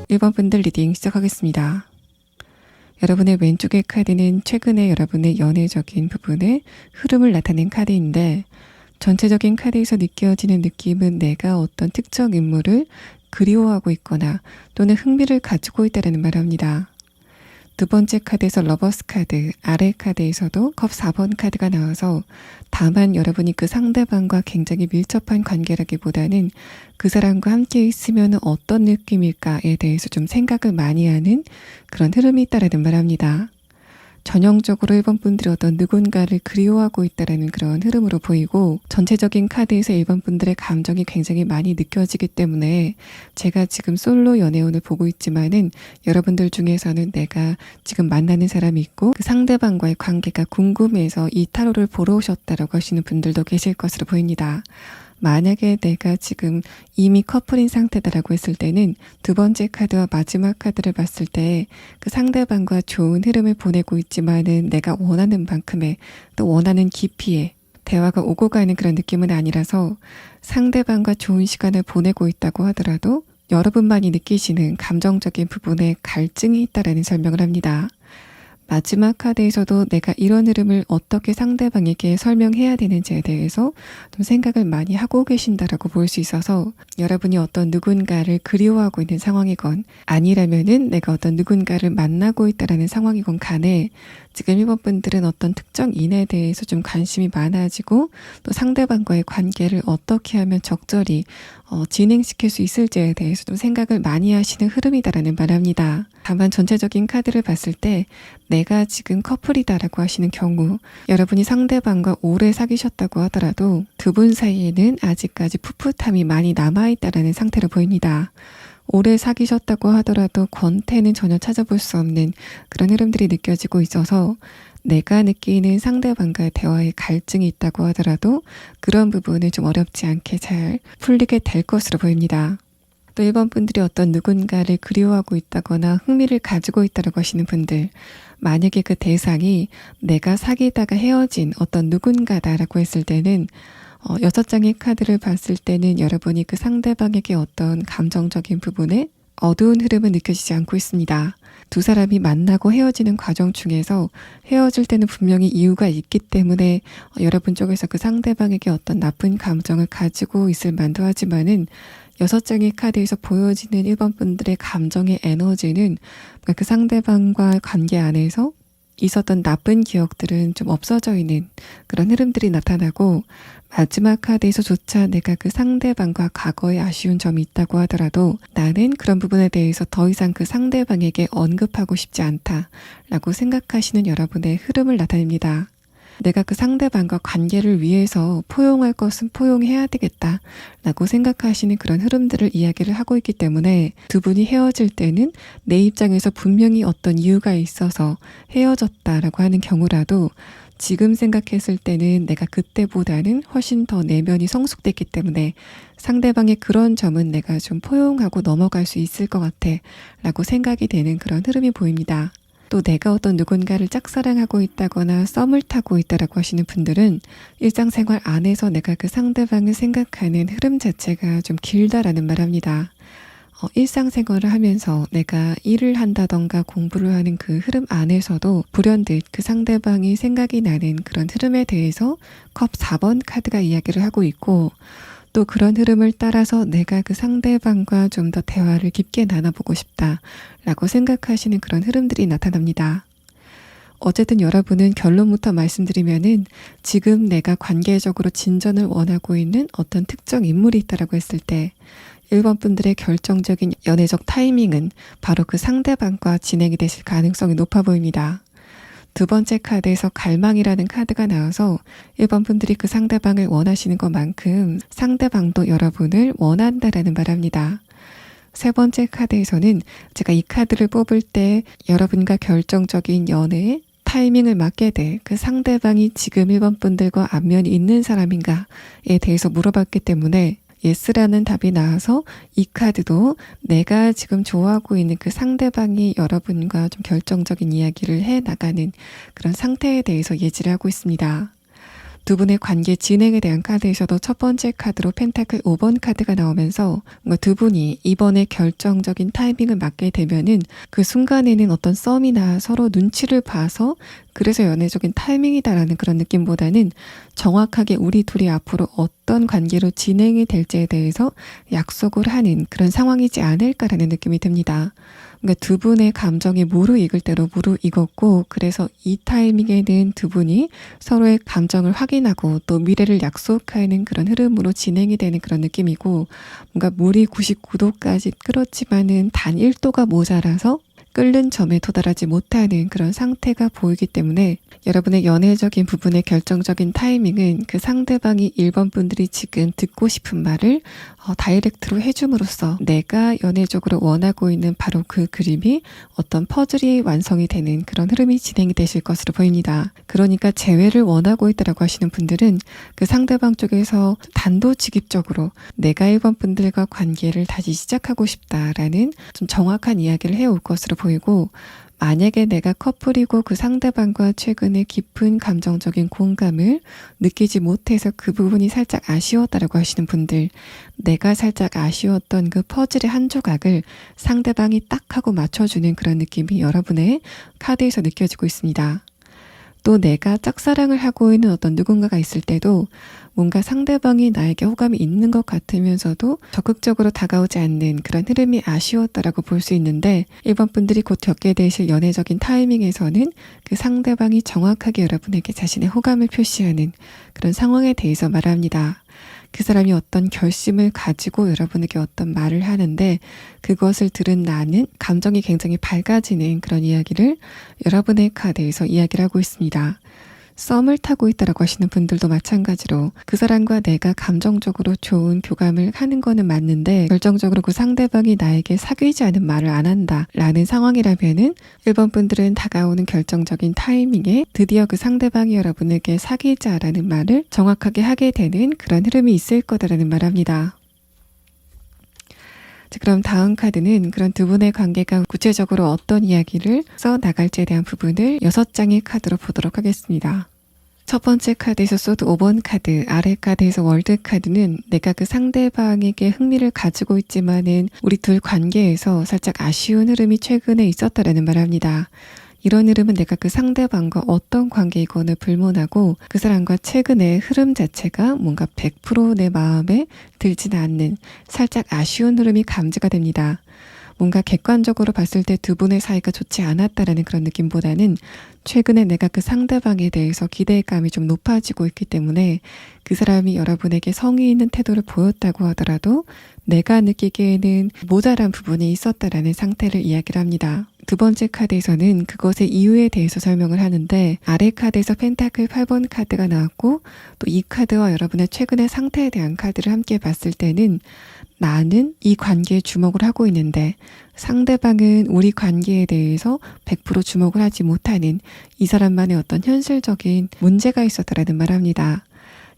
1번 분들 리딩 시작하겠습니다. 여러분의 왼쪽의 카드는 최근에 여러분의 연애적인 부분의 흐름을 나타낸 카드인데, 전체적인 카드에서 느껴지는 느낌은 내가 어떤 특정 인물을 그리워하고 있거나 또는 흥미를 가지고 있다는 말합니다. 두 번째 카드에서 러버스 카드, 아래 카드에서도 컵 4번 카드가 나와서, 다만 여러분이 그 상대방과 굉장히 밀접한 관계라기보다는 그 사람과 함께 있으면 어떤 느낌일까에 대해서 좀 생각을 많이 하는 그런 흐름이 있다라는 말합니다. 전형적으로 1번 분들이 어떤 누군가를 그리워하고 있다라는 그런 흐름으로 보이고, 전체적인 카드에서 1번 분들의 감정이 굉장히 많이 느껴지기 때문에 제가 지금 솔로 연애운을 보고 있지만은 여러분들 중에서는 내가 지금 만나는 사람이 있고 그 상대방과의 관계가 궁금해서 이 타로를 보러 오셨다라고 하시는 분들도 계실 것으로 보입니다. 만약에 내가 지금 이미 커플인 상태다라고 했을 때는 두 번째 카드와 마지막 카드를 봤을 때 그 상대방과 좋은 흐름을 보내고 있지만은 내가 원하는 만큼의 또 원하는 깊이의 대화가 오고 가는 그런 느낌은 아니라서, 상대방과 좋은 시간을 보내고 있다고 하더라도 여러분만이 느끼시는 감정적인 부분에 갈증이 있다라는 설명을 합니다. 마지막 카드에서도 내가 이런 흐름을 어떻게 상대방에게 설명해야 되는지에 대해서 좀 생각을 많이 하고 계신다라고 볼 수 있어서, 여러분이 어떤 누군가를 그리워하고 있는 상황이건 아니라면은 내가 어떤 누군가를 만나고 있다라는 상황이건 간에 지금 1번 분들은 어떤 특정인에 대해서 좀 관심이 많아지고 또 상대방과의 관계를 어떻게 하면 적절히 진행시킬 수 있을지에 대해서 좀 생각을 많이 하시는 흐름이다라는 말합니다. 다만 전체적인 카드를 봤을 때 내가 지금 커플이다라고 하시는 경우, 여러분이 상대방과 오래 사귀셨다고 하더라도 두 분 사이에는 아직까지 풋풋함이 많이 남아있다라는 상태로 보입니다. 오래 사귀셨다고 하더라도 권태는 전혀 찾아볼 수 없는 그런 흐름들이 느껴지고 있어서, 내가 느끼는 상대방과의 대화에 갈증이 있다고 하더라도 그런 부분을 좀 어렵지 않게 잘 풀리게 될 것으로 보입니다. 또 1번 분들이 어떤 누군가를 그리워하고 있다거나 흥미를 가지고 있다고 하시는 분들, 만약에 그 대상이 내가 사귀다가 헤어진 어떤 누군가다라고 했을 때는 6장의 카드를 봤을 때는 여러분이 그 상대방에게 어떤 감정적인 부분에 어두운 흐름은 느껴지지 않고 있습니다. 두 사람이 만나고 헤어지는 과정 중에서 헤어질 때는 분명히 이유가 있기 때문에 여러분 쪽에서 그 상대방에게 어떤 나쁜 감정을 가지고 있을 만도 하지만은, 6장의 카드에서 보여지는 1번 분들의 감정의 에너지는 그 상대방과 관계 안에서 있었던 나쁜 기억들은 좀 없어져 있는 그런 흐름들이 나타나고, 마지막 카드에서조차 내가 그 상대방과 과거에 아쉬운 점이 있다고 하더라도 나는 그런 부분에 대해서 더 이상 그 상대방에게 언급하고 싶지 않다라고 생각하시는 여러분의 흐름을 나타냅니다. 내가 그 상대방과 관계를 위해서 포용할 것은 포용해야 되겠다라고 생각하시는 그런 흐름들을 이야기를 하고 있기 때문에, 두 분이 헤어질 때는 내 입장에서 분명히 어떤 이유가 있어서 헤어졌다라고 하는 경우라도 지금 생각했을 때는 내가 그때보다는 훨씬 더 내면이 성숙됐기 때문에 상대방의 그런 점은 내가 좀 포용하고 넘어갈 수 있을 것 같아 라고 생각이 되는 그런 흐름이 보입니다. 또 내가 어떤 누군가를 짝사랑하고 있다거나 썸을 타고 있다라고 하시는 분들은 일상생활 안에서 내가 그 상대방을 생각하는 흐름 자체가 좀 길다라는 말합니다. 일상생활을 하면서 내가 일을 한다던가 공부를 하는 그 흐름 안에서도 불현듯 그 상대방이 생각이 나는 그런 흐름에 대해서 컵 4번 카드가 이야기를 하고 있고, 또 그런 흐름을 따라서 내가 그 상대방과 좀 더 대화를 깊게 나눠보고 싶다라고 생각하시는 그런 흐름들이 나타납니다. 어쨌든 여러분은 결론부터 말씀드리면은 지금 내가 관계적으로 진전을 원하고 있는 어떤 특정 인물이 있다라고 했을 때 1번 분들의 결정적인 연애적 타이밍은 바로 그 상대방과 진행이 되실 가능성이 높아 보입니다. 두 번째 카드에서 갈망이라는 카드가 나와서 1번 분들이 그 상대방을 원하시는 것만큼 상대방도 여러분을 원한다라는 말합니다. 세 번째 카드에서는 제가 이 카드를 뽑을 때 여러분과 결정적인 연애의 타이밍을 맞게 될 그 상대방이 지금 1번 분들과 안면이 있는 사람인가에 대해서 물어봤기 때문에 예스라는 답이 나와서 이 카드도 내가 지금 좋아하고 있는 그 상대방이 여러분과 좀 결정적인 이야기를 해 나가는 그런 상태에 대해서 예지를 하고 있습니다. 두 분의 관계 진행에 대한 카드에서도 첫 번째 카드로 펜타클 5번 카드가 나오면서 두 분이 이번에 결정적인 타이밍을 맞게 되면은 그 순간에는 어떤 썸이나 서로 눈치를 봐서 그래서 연애적인 타이밍이다라는 그런 느낌보다는 정확하게 우리 둘이 앞으로 어떤 관계로 진행이 될지에 대해서 약속을 하는 그런 상황이지 않을까라는 느낌이 듭니다. 그러니까 두 분의 감정이 무르익을 대로 무르익었고, 그래서 이 타이밍에는 두 분이 서로의 감정을 확인하고 또 미래를 약속하는 그런 흐름으로 진행이 되는 그런 느낌이고, 뭔가 물이 99도까지 끓었지만은 단 1도가 모자라서 끓는 점에 도달하지 못하는 그런 상태가 보이기 때문에 여러분의 연애적인 부분의 결정적인 타이밍은 그 상대방이 1번 분들이 지금 듣고 싶은 말을 다이렉트로 해줌으로써 내가 연애적으로 원하고 있는 바로 그 그림이 어떤 퍼즐이 완성이 되는 그런 흐름이 진행이 되실 것으로 보입니다. 그러니까 재회를 원하고 있다라고 하시는 분들은 그 상대방 쪽에서 단도직입적으로 내가 1번 분들과 관계를 다시 시작하고 싶다라는 좀 정확한 이야기를 해올 것으로 보이고, 만약에 내가 커플이고 그 상대방과 최근에 깊은 감정적인 공감을 느끼지 못해서 그 부분이 살짝 아쉬웠다라고 하시는 분들, 내가 살짝 아쉬웠던 그 퍼즐의 한 조각을 상대방이 딱 하고 맞춰주는 그런 느낌이 여러분의 카드에서 느껴지고 있습니다. 또 내가 짝사랑을 하고 있는 어떤 누군가가 있을 때도 뭔가 상대방이 나에게 호감이 있는 것 같으면서도 적극적으로 다가오지 않는 그런 흐름이 아쉬웠다라고 볼 수 있는데, 1번 분들이 곧 겪게 되실 연애적인 타이밍에서는 그 상대방이 정확하게 여러분에게 자신의 호감을 표시하는 그런 상황에 대해서 말합니다. 그 사람이 어떤 결심을 가지고 여러분에게 어떤 말을 하는데 그것을 들은 나는 감정이 굉장히 밝아지는 그런 이야기를 여러분의 카드에서 이야기를 하고 있습니다. 썸을 타고 있다라고 하시는 분들도 마찬가지로 그 사람과 내가 감정적으로 좋은 교감을 하는 거는 맞는데 결정적으로 그 상대방이 나에게 사귀지 않은 말을 안 한다 라는 상황이라면은 1번 분들은 다가오는 결정적인 타이밍에 드디어 그 상대방이 여러분에게 사귀자라는 말을 정확하게 하게 되는 그런 흐름이 있을 거다라는 말합니다. 자, 그럼 다음 카드는 그런 두 분의 관계가 구체적으로 어떤 이야기를 써 나갈지에 대한 부분을 6장의 카드로 보도록 하겠습니다. 첫 번째 카드에서 소드 5번 카드, 아래 카드에서 월드 카드는 내가 그 상대방에게 흥미를 가지고 있지만은 우리 둘 관계에서 살짝 아쉬운 흐름이 최근에 있었다라는 말합니다. 이런 흐름은 내가 그 상대방과 어떤 관계이건을 불문하고 그 사람과 최근의 흐름 자체가 뭔가 100% 내 마음에 들지는 않는 살짝 아쉬운 흐름이 감지가 됩니다. 뭔가 객관적으로 봤을 때 두 분의 사이가 좋지 않았다라는 그런 느낌보다는 최근에 내가 그 상대방에 대해서 기대감이 좀 높아지고 있기 때문에 그 사람이 여러분에게 성의 있는 태도를 보였다고 하더라도 내가 느끼기에는 모자란 부분이 있었다라는 상태를 이야기를 합니다. 두 번째 카드에서는 그것의 이유에 대해서 설명을 하는데 아래 카드에서 펜타클 8번 카드가 나왔고 또 이 카드와 여러분의 최근의 상태에 대한 카드를 함께 봤을 때는 나는 이 관계에 주목을 하고 있는데 상대방은 우리 관계에 대해서 100% 주목을 하지 못하는 이 사람만의 어떤 현실적인 문제가 있었다라는 말합니다.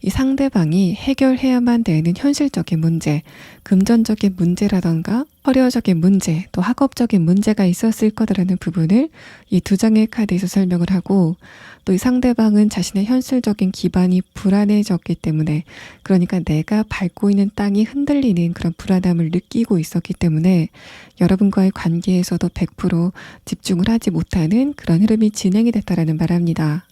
이 상대방이 해결해야만 되는 현실적인 문제, 금전적인 문제라던가 커리어적인 문제, 또 학업적인 문제가 있었을 거라는 부분을 이 두 장의 카드에서 설명을 하고, 또 이 상대방은 자신의 현실적인 기반이 불안해졌기 때문에, 그러니까 내가 밟고 있는 땅이 흔들리는 그런 불안함을 느끼고 있었기 때문에 여러분과의 관계에서도 100% 집중을 하지 못하는 그런 흐름이 진행이 됐다라는 말합니다.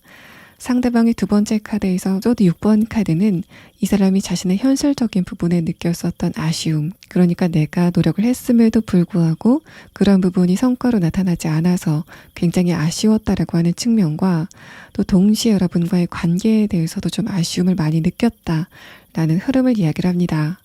상대방의 두 번째 카드에서 소드 6번 카드는 이 사람이 자신의 현실적인 부분에 느꼈었던 아쉬움, 그러니까 내가 노력을 했음에도 불구하고 그런 부분이 성과로 나타나지 않아서 굉장히 아쉬웠다라고 하는 측면과, 또 동시에 여러분과의 관계에 대해서도 좀 아쉬움을 많이 느꼈다라는 흐름을 이야기를 합니다.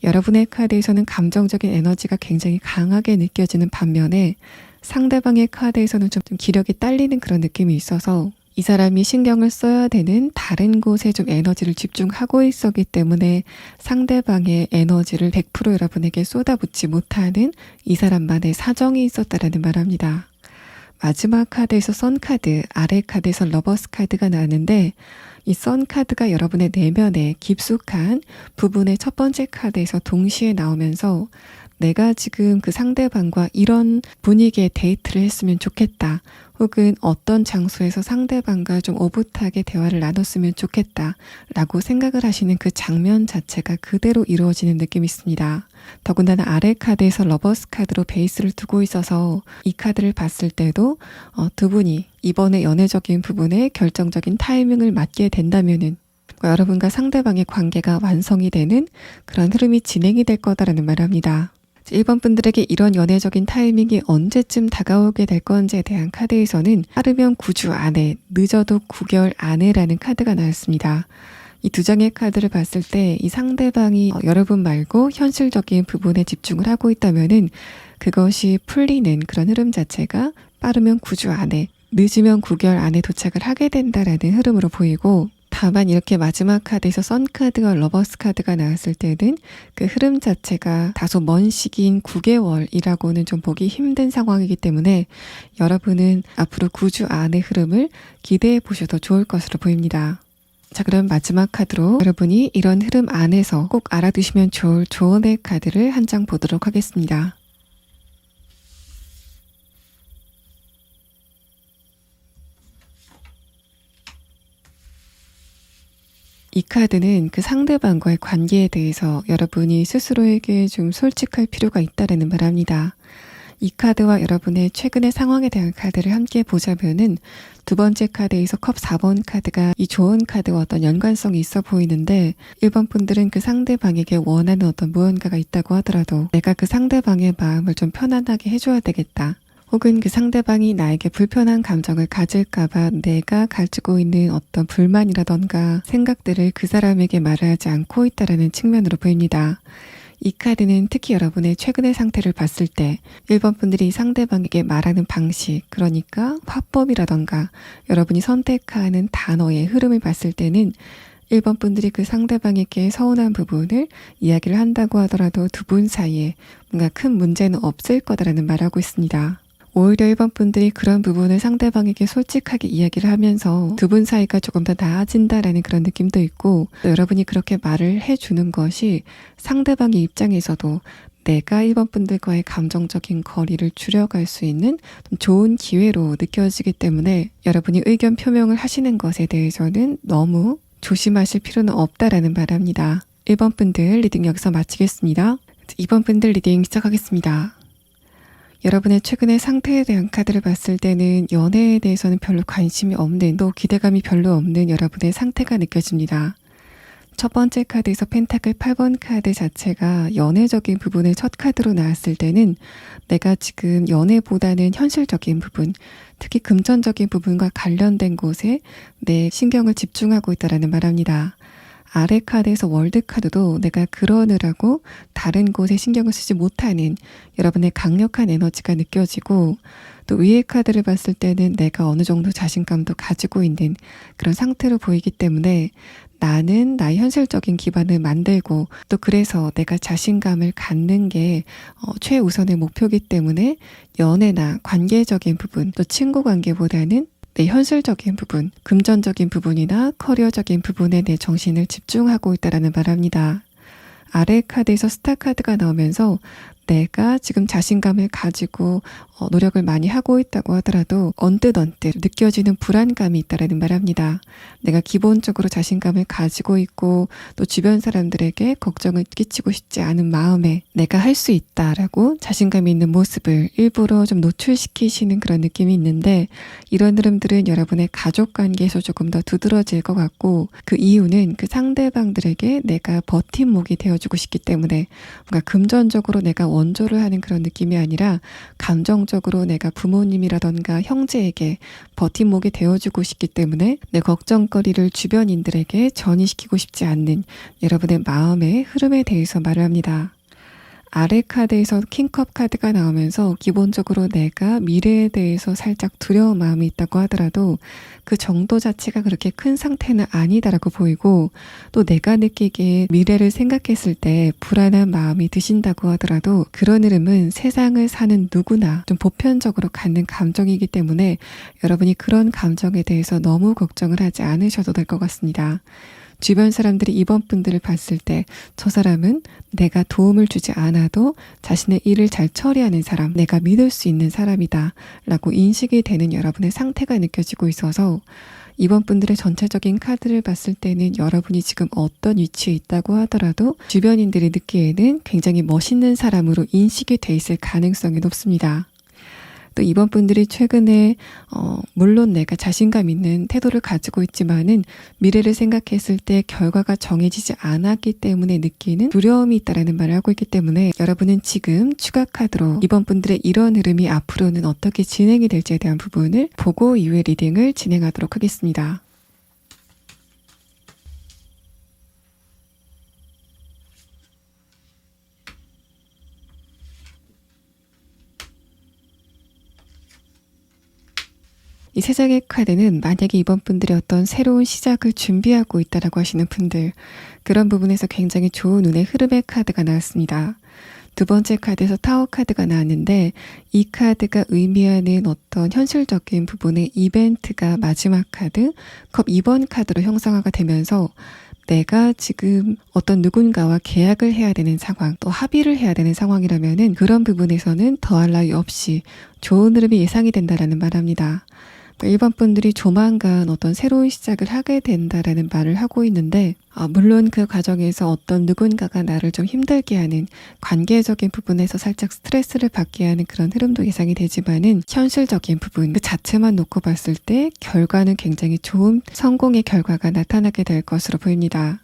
여러분의 카드에서는 감정적인 에너지가 굉장히 강하게 느껴지는 반면에 상대방의 카드에서는 좀 기력이 딸리는 그런 느낌이 있어서 이 사람이 신경을 써야 되는 다른 곳에 좀 에너지를 집중하고 있었기 때문에 상대방의 에너지를 100% 여러분에게 쏟아붓지 못하는 이 사람만의 사정이 있었다라는 말합니다. 마지막 카드에서 선 카드, 아래 카드에서 러버스 카드가 나왔는데, 이 선 카드가 여러분의 내면의 깊숙한 부분의 첫 번째 카드에서 동시에 나오면서 내가 지금 그 상대방과 이런 분위기의 데이트를 했으면 좋겠다, 혹은 어떤 장소에서 상대방과 좀 오붓하게 대화를 나눴으면 좋겠다 라고 생각을 하시는 그 장면 자체가 그대로 이루어지는 느낌이 있습니다. 더군다나 아래 카드에서 러버스 카드로 베이스를 두고 있어서 이 카드를 봤을 때도 두 분이 이번에 연애적인 부분에 결정적인 타이밍을 맞게 된다면은 여러분과 상대방의 관계가 완성이 되는 그런 흐름이 진행이 될 거다라는 말합니다. 1번 분들에게 이런 연애적인 타이밍이 언제쯤 다가오게 될 건지에 대한 카드에서는 빠르면 9주 안에, 늦어도 9개월 안에라는 카드가 나왔습니다. 이 두 장의 카드를 봤을 때 이 상대방이 여러분 말고 현실적인 부분에 집중을 하고 있다면은 그것이 풀리는 그런 흐름 자체가 빠르면 9주 안에, 늦으면 9개월 안에 도착을 하게 된다라는 흐름으로 보이고, 다만 이렇게 마지막 카드에서 선 카드와 러버스 카드가 나왔을 때는 그 흐름 자체가 다소 먼 시기인 9개월이라고는 좀 보기 힘든 상황이기 때문에 여러분은 앞으로 9주 안의 흐름을 기대해 보셔도 좋을 것으로 보입니다. 자, 그럼 마지막 카드로 여러분이 이런 흐름 안에서 꼭 알아두시면 좋을 조언의 카드를 한 장 보도록 하겠습니다. 이 카드는 그 상대방과의 관계에 대해서 여러분이 스스로에게 좀 솔직할 필요가 있다는 말합니다. 이 카드와 여러분의 최근의 상황에 대한 카드를 함께 보자면은 두 번째 카드에서 컵 4번 카드가 이 조언 카드와 어떤 연관성이 있어 보이는데, 1번 분들은 그 상대방에게 원하는 어떤 무언가가 있다고 하더라도 내가 그 상대방의 마음을 좀 편안하게 해줘야 되겠다, 혹은 그 상대방이 나에게 불편한 감정을 가질까봐 내가 가지고 있는 어떤 불만이라던가 생각들을 그 사람에게 말하지 않고 있다는 측면으로 보입니다. 이 카드는 특히 여러분의 최근의 상태를 봤을 때 1번 분들이 상대방에게 말하는 방식, 그러니까 화법이라던가 여러분이 선택하는 단어의 흐름을 봤을 때는 1번 분들이 그 상대방에게 서운한 부분을 이야기를 한다고 하더라도 두 분 사이에 뭔가 큰 문제는 없을 거다라는 말하고 있습니다. 오히려 1번 분들이 그런 부분을 상대방에게 솔직하게 이야기를 하면서 두 분 사이가 조금 더 나아진다라는 그런 느낌도 있고, 또 여러분이 그렇게 말을 해주는 것이 상대방의 입장에서도 내가 1번 분들과의 감정적인 거리를 줄여갈 수 있는 좋은 기회로 느껴지기 때문에 여러분이 의견 표명을 하시는 것에 대해서는 너무 조심하실 필요는 없다라는 말합니다. 1번 분들 리딩 여기서 마치겠습니다. 2번 분들 리딩 시작하겠습니다. 여러분의 최근의 상태에 대한 카드를 봤을 때는 연애에 대해서는 별로 관심이 없는, 또 기대감이 별로 없는 여러분의 상태가 느껴집니다. 첫 번째 카드에서 펜타클 8번 카드 자체가 연애적인 부분의 첫 카드로 나왔을 때는 내가 지금 연애보다는 현실적인 부분, 특히 금전적인 부분과 관련된 곳에 내 신경을 집중하고 있다는 말합니다. 아래 카드에서 월드 카드도 내가 그러느라고 다른 곳에 신경을 쓰지 못하는 여러분의 강력한 에너지가 느껴지고, 또 위의 카드를 봤을 때는 내가 어느 정도 자신감도 가지고 있는 그런 상태로 보이기 때문에 나는 나의 현실적인 기반을 만들고, 또 그래서 내가 자신감을 갖는 게 최우선의 목표이기 때문에 연애나 관계적인 부분, 또 친구 관계보다는 내 현실적인 부분, 금전적인 부분이나 커리어적인 부분에 내 정신을 집중하고 있다라는 말합니다. 아래 카드에서 스타 카드가 나오면서 내가 지금 자신감을 가지고 노력을 많이 하고 있다고 하더라도 언뜻 느껴지는 불안감이 있다라는 말합니다. 내가 기본적으로 자신감을 가지고 있고 또 주변 사람들에게 걱정을 끼치고 싶지 않은 마음에 내가 할 수 있다라고 자신감이 있는 모습을 일부러 좀 노출시키시는 그런 느낌이 있는데, 이런 흐름들은 여러분의 가족 관계에서 조금 더 두드러질 것 같고, 그 이유는 그 상대방들에게 내가 버팀목이 되어주고 싶기 때문에 뭔가 금전적으로 내가 원조를 하는 그런 느낌이 아니라 감정적으로 내가 부모님이라던가 형제에게 버팀목이 되어주고 싶기 때문에 내 걱정거리를 주변인들에게 전이시키고 싶지 않는 여러분의 마음의 흐름에 대해서 말을 합니다. 아래 카드에서 킹컵 카드가 나오면서 기본적으로 내가 미래에 대해서 살짝 두려운 마음이 있다고 하더라도 그 정도 자체가 그렇게 큰 상태는 아니다라고 보이고, 또 내가 느끼기에 미래를 생각했을 때 불안한 마음이 드신다고 하더라도 그런 흐름은 세상을 사는 누구나 좀 보편적으로 갖는 감정이기 때문에 여러분이 그런 감정에 대해서 너무 걱정을 하지 않으셔도 될 것 같습니다. 주변 사람들이 이번 분들을 봤을 때 저 사람은 내가 도움을 주지 않아도 자신의 일을 잘 처리하는 사람, 내가 믿을 수 있는 사람이다 라고 인식이 되는 여러분의 상태가 느껴지고 있어서, 이번 분들의 전체적인 카드를 봤을 때는 여러분이 지금 어떤 위치에 있다고 하더라도 주변인들이 느끼기에는 굉장히 멋있는 사람으로 인식이 돼 있을 가능성이 높습니다. 또 이번 분들이 최근에 물론 내가 자신감 있는 태도를 가지고 있지만은 미래를 생각했을 때 결과가 정해지지 않았기 때문에 느끼는 두려움이 있다라는 말을 하고 있기 때문에, 여러분은 지금 추가 카드로 이번 분들의 이런 흐름이 앞으로는 어떻게 진행이 될지에 대한 부분을 보고 이후에 리딩을 진행하도록 하겠습니다. 이 세 장의 카드는 만약에 이번 분들이 어떤 새로운 시작을 준비하고 있다라고 하시는 분들, 그런 부분에서 굉장히 좋은 운의 흐름의 카드가 나왔습니다. 두 번째 카드에서 타워 카드가 나왔는데, 이 카드가 의미하는 어떤 현실적인 부분의 이벤트가 마지막 카드, 컵 2번 카드로 형상화가 되면서 내가 지금 어떤 누군가와 계약을 해야 되는 상황, 또 합의를 해야 되는 상황이라면은 그런 부분에서는 더할 나위 없이 좋은 흐름이 예상이 된다라는 말합니다. 일반 분들이 조만간 어떤 새로운 시작을 하게 된다라는 말을 하고 있는데, 물론 그 과정에서 어떤 누군가가 나를 좀 힘들게 하는 관계적인 부분에서 살짝 스트레스를 받게 하는 그런 흐름도 예상이 되지만은, 현실적인 부분 그 자체만 놓고 봤을 때 결과는 굉장히 좋은 성공의 결과가 나타나게 될 것으로 보입니다.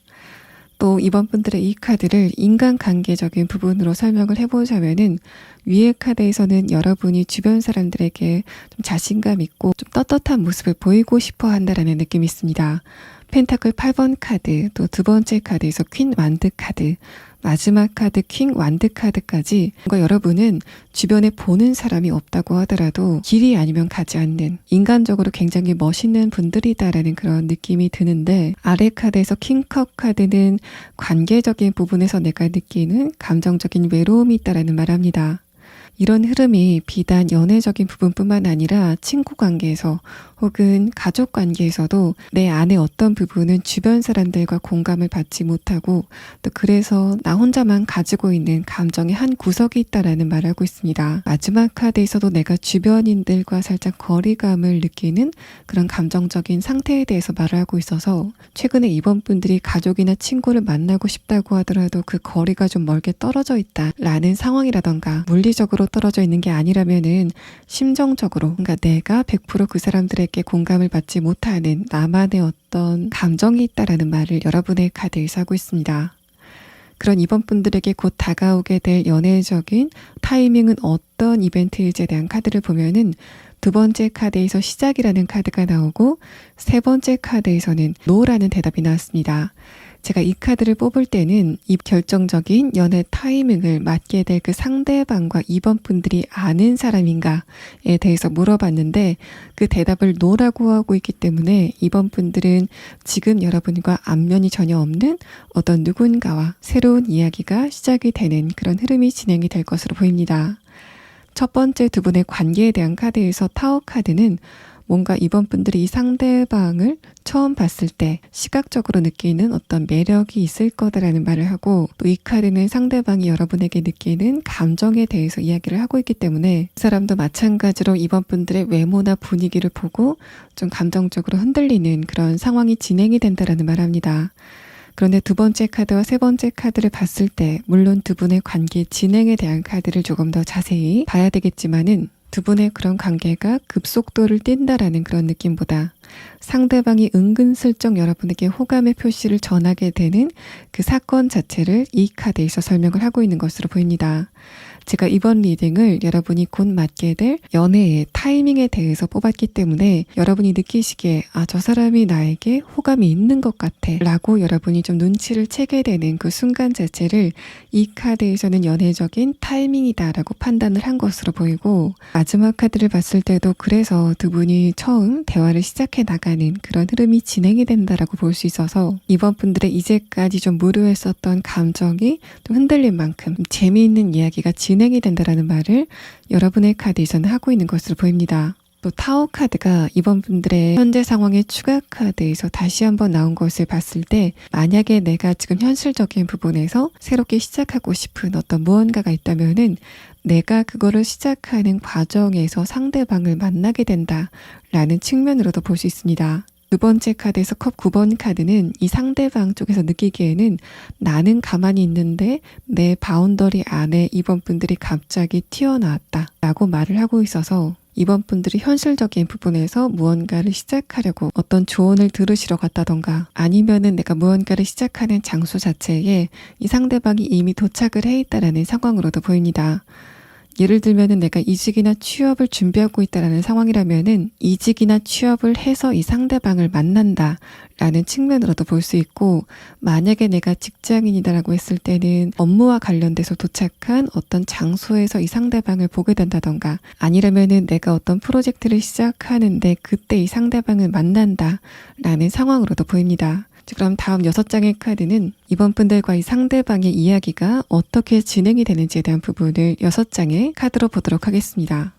또 이번 분들의 이 카드를 인간관계적인 부분으로 설명을 해보자면은, 위의 카드에서는 여러분이 주변 사람들에게 좀 자신감 있고 좀 떳떳한 모습을 보이고 싶어 한다라는 느낌이 있습니다. 펜타클 8번 카드, 또 두 번째 카드에서 퀸 완드 카드, 마지막 카드 킹 완드 카드까지 뭔가 여러분은 주변에 보는 사람이 없다고 하더라도 길이 아니면 가지 않는 인간적으로 굉장히 멋있는 분들이다라는 그런 느낌이 드는데, 아래 카드에서 킹컵 카드는 관계적인 부분에서 내가 느끼는 감정적인 외로움이 있다라는 말합니다. 이런 흐름이 비단 연애적인 부분뿐만 아니라 친구 관계에서 혹은 가족 관계에서도 내 안에 어떤 부분은 주변 사람들과 공감을 받지 못하고, 또 그래서 나 혼자만 가지고 있는 감정의 한 구석이 있다라는 말을 하고 있습니다. 마지막 카드에서도 내가 주변인들과 살짝 거리감을 느끼는 그런 감정적인 상태에 대해서 말을 하고 있어서, 최근에 이번 분들이 가족이나 친구를 만나고 싶다고 하더라도 그 거리가 좀 멀게 떨어져 있다라는 상황이라던가, 물리적으로 떨어져 있는 게 아니라면은 심정적으로, 그러니까 내가 100% 그 사람들에게 공감을 받지 못하는 나만의 어떤 감정이 있다라는 말을 여러분의 카드에서 하고 있습니다. 그런 이번 분들에게 곧 다가오게 될 연애적인 타이밍은 어떤 이벤트일지에 대한 카드를 보면은, 두 번째 카드에서 시작이라는 카드가 나오고, 세 번째 카드에서는 노라는 대답이 나왔습니다. 제가 이 카드를 뽑을 때는 이 결정적인 연애 타이밍을 맞게 될 그 상대방과 이번 분들이 아는 사람인가에 대해서 물어봤는데, 그 대답을 노라고 하고 있기 때문에 이번 분들은 지금 여러분과 안면이 전혀 없는 어떤 누군가와 새로운 이야기가 시작이 되는 그런 흐름이 진행이 될 것으로 보입니다. 첫 번째 두 분의 관계에 대한 카드에서 타워 카드는 뭔가 이번 분들이 이 상대방을 처음 봤을 때 시각적으로 느끼는 어떤 매력이 있을 거다라는 말을 하고, 또 이 카드는 상대방이 여러분에게 느끼는 감정에 대해서 이야기를 하고 있기 때문에 그 사람도 마찬가지로 이번 분들의 외모나 분위기를 보고 좀 감정적으로 흔들리는 그런 상황이 진행이 된다라는 말합니다. 그런데 두 번째 카드와 세 번째 카드를 봤을 때 물론 두 분의 관계 진행에 대한 카드를 조금 더 자세히 봐야 되겠지만은, 두 분의 그런 관계가 급속도를 띈다라는 그런 느낌보다 상대방이 은근슬쩍 여러분에게 호감의 표시를 전하게 되는 그 사건 자체를 이 카드에서 설명을 하고 있는 것으로 보입니다. 제가 이번 리딩을 여러분이 곧 맞게 될 연애의 타이밍에 대해서 뽑았기 때문에 여러분이 느끼시기에 저 사람이 나에게 호감이 있는 것 같아 라고 여러분이 좀 눈치를 채게 되는 그 순간 자체를 이 카드에서는 연애적인 타이밍이다 라고 판단을 한 것으로 보이고, 마지막 카드를 봤을 때도 그래서 두 분이 처음 대화를 시작해 나가는 그런 흐름이 진행이 된다라고 볼 수 있어서 이번 분들의 이제까지 좀 무료했었던 감정이 좀 흔들릴 만큼 재미있는 이야기가 진행이 된다라는 말을 여러분의 카드에서는 하고 있는 것으로 보입니다. 또 타워 카드가 이번 분들의 현재 상황의 추가 카드에서 다시 한번 나온 것을 봤을 때, 만약에 내가 지금 현실적인 부분에서 새롭게 시작하고 싶은 어떤 무언가가 있다면은 내가 그거를 시작하는 과정에서 상대방을 만나게 된다라는 측면으로도 볼 수 있습니다. 두 번째 카드에서 컵 9번 카드는 이 상대방 쪽에서 느끼기에는 나는 가만히 있는데 내 바운더리 안에 이번 분들이 갑자기 튀어나왔다 라고 말을 하고 있어서, 이번 분들이 현실적인 부분에서 무언가를 시작하려고 어떤 조언을 들으시러 갔다던가, 아니면은 내가 무언가를 시작하는 장소 자체에 이 상대방이 이미 도착을 해 있다라는 상황으로도 보입니다. 예를 들면은 내가 이직이나 취업을 준비하고 있다라는 상황이라면은 이직이나 취업을 해서 이 상대방을 만난다 라는 측면으로도 볼 수 있고, 만약에 내가 직장인이다라고 했을 때는 업무와 관련돼서 도착한 어떤 장소에서 이 상대방을 보게 된다던가, 아니라면은 내가 어떤 프로젝트를 시작하는데 그때 이 상대방을 만난다 라는 상황으로도 보입니다. 그럼 다음 6장의 카드는 이번 분들과 이 상대방의 이야기가 어떻게 진행이 되는지에 대한 부분을 6장의 카드로 보도록 하겠습니다.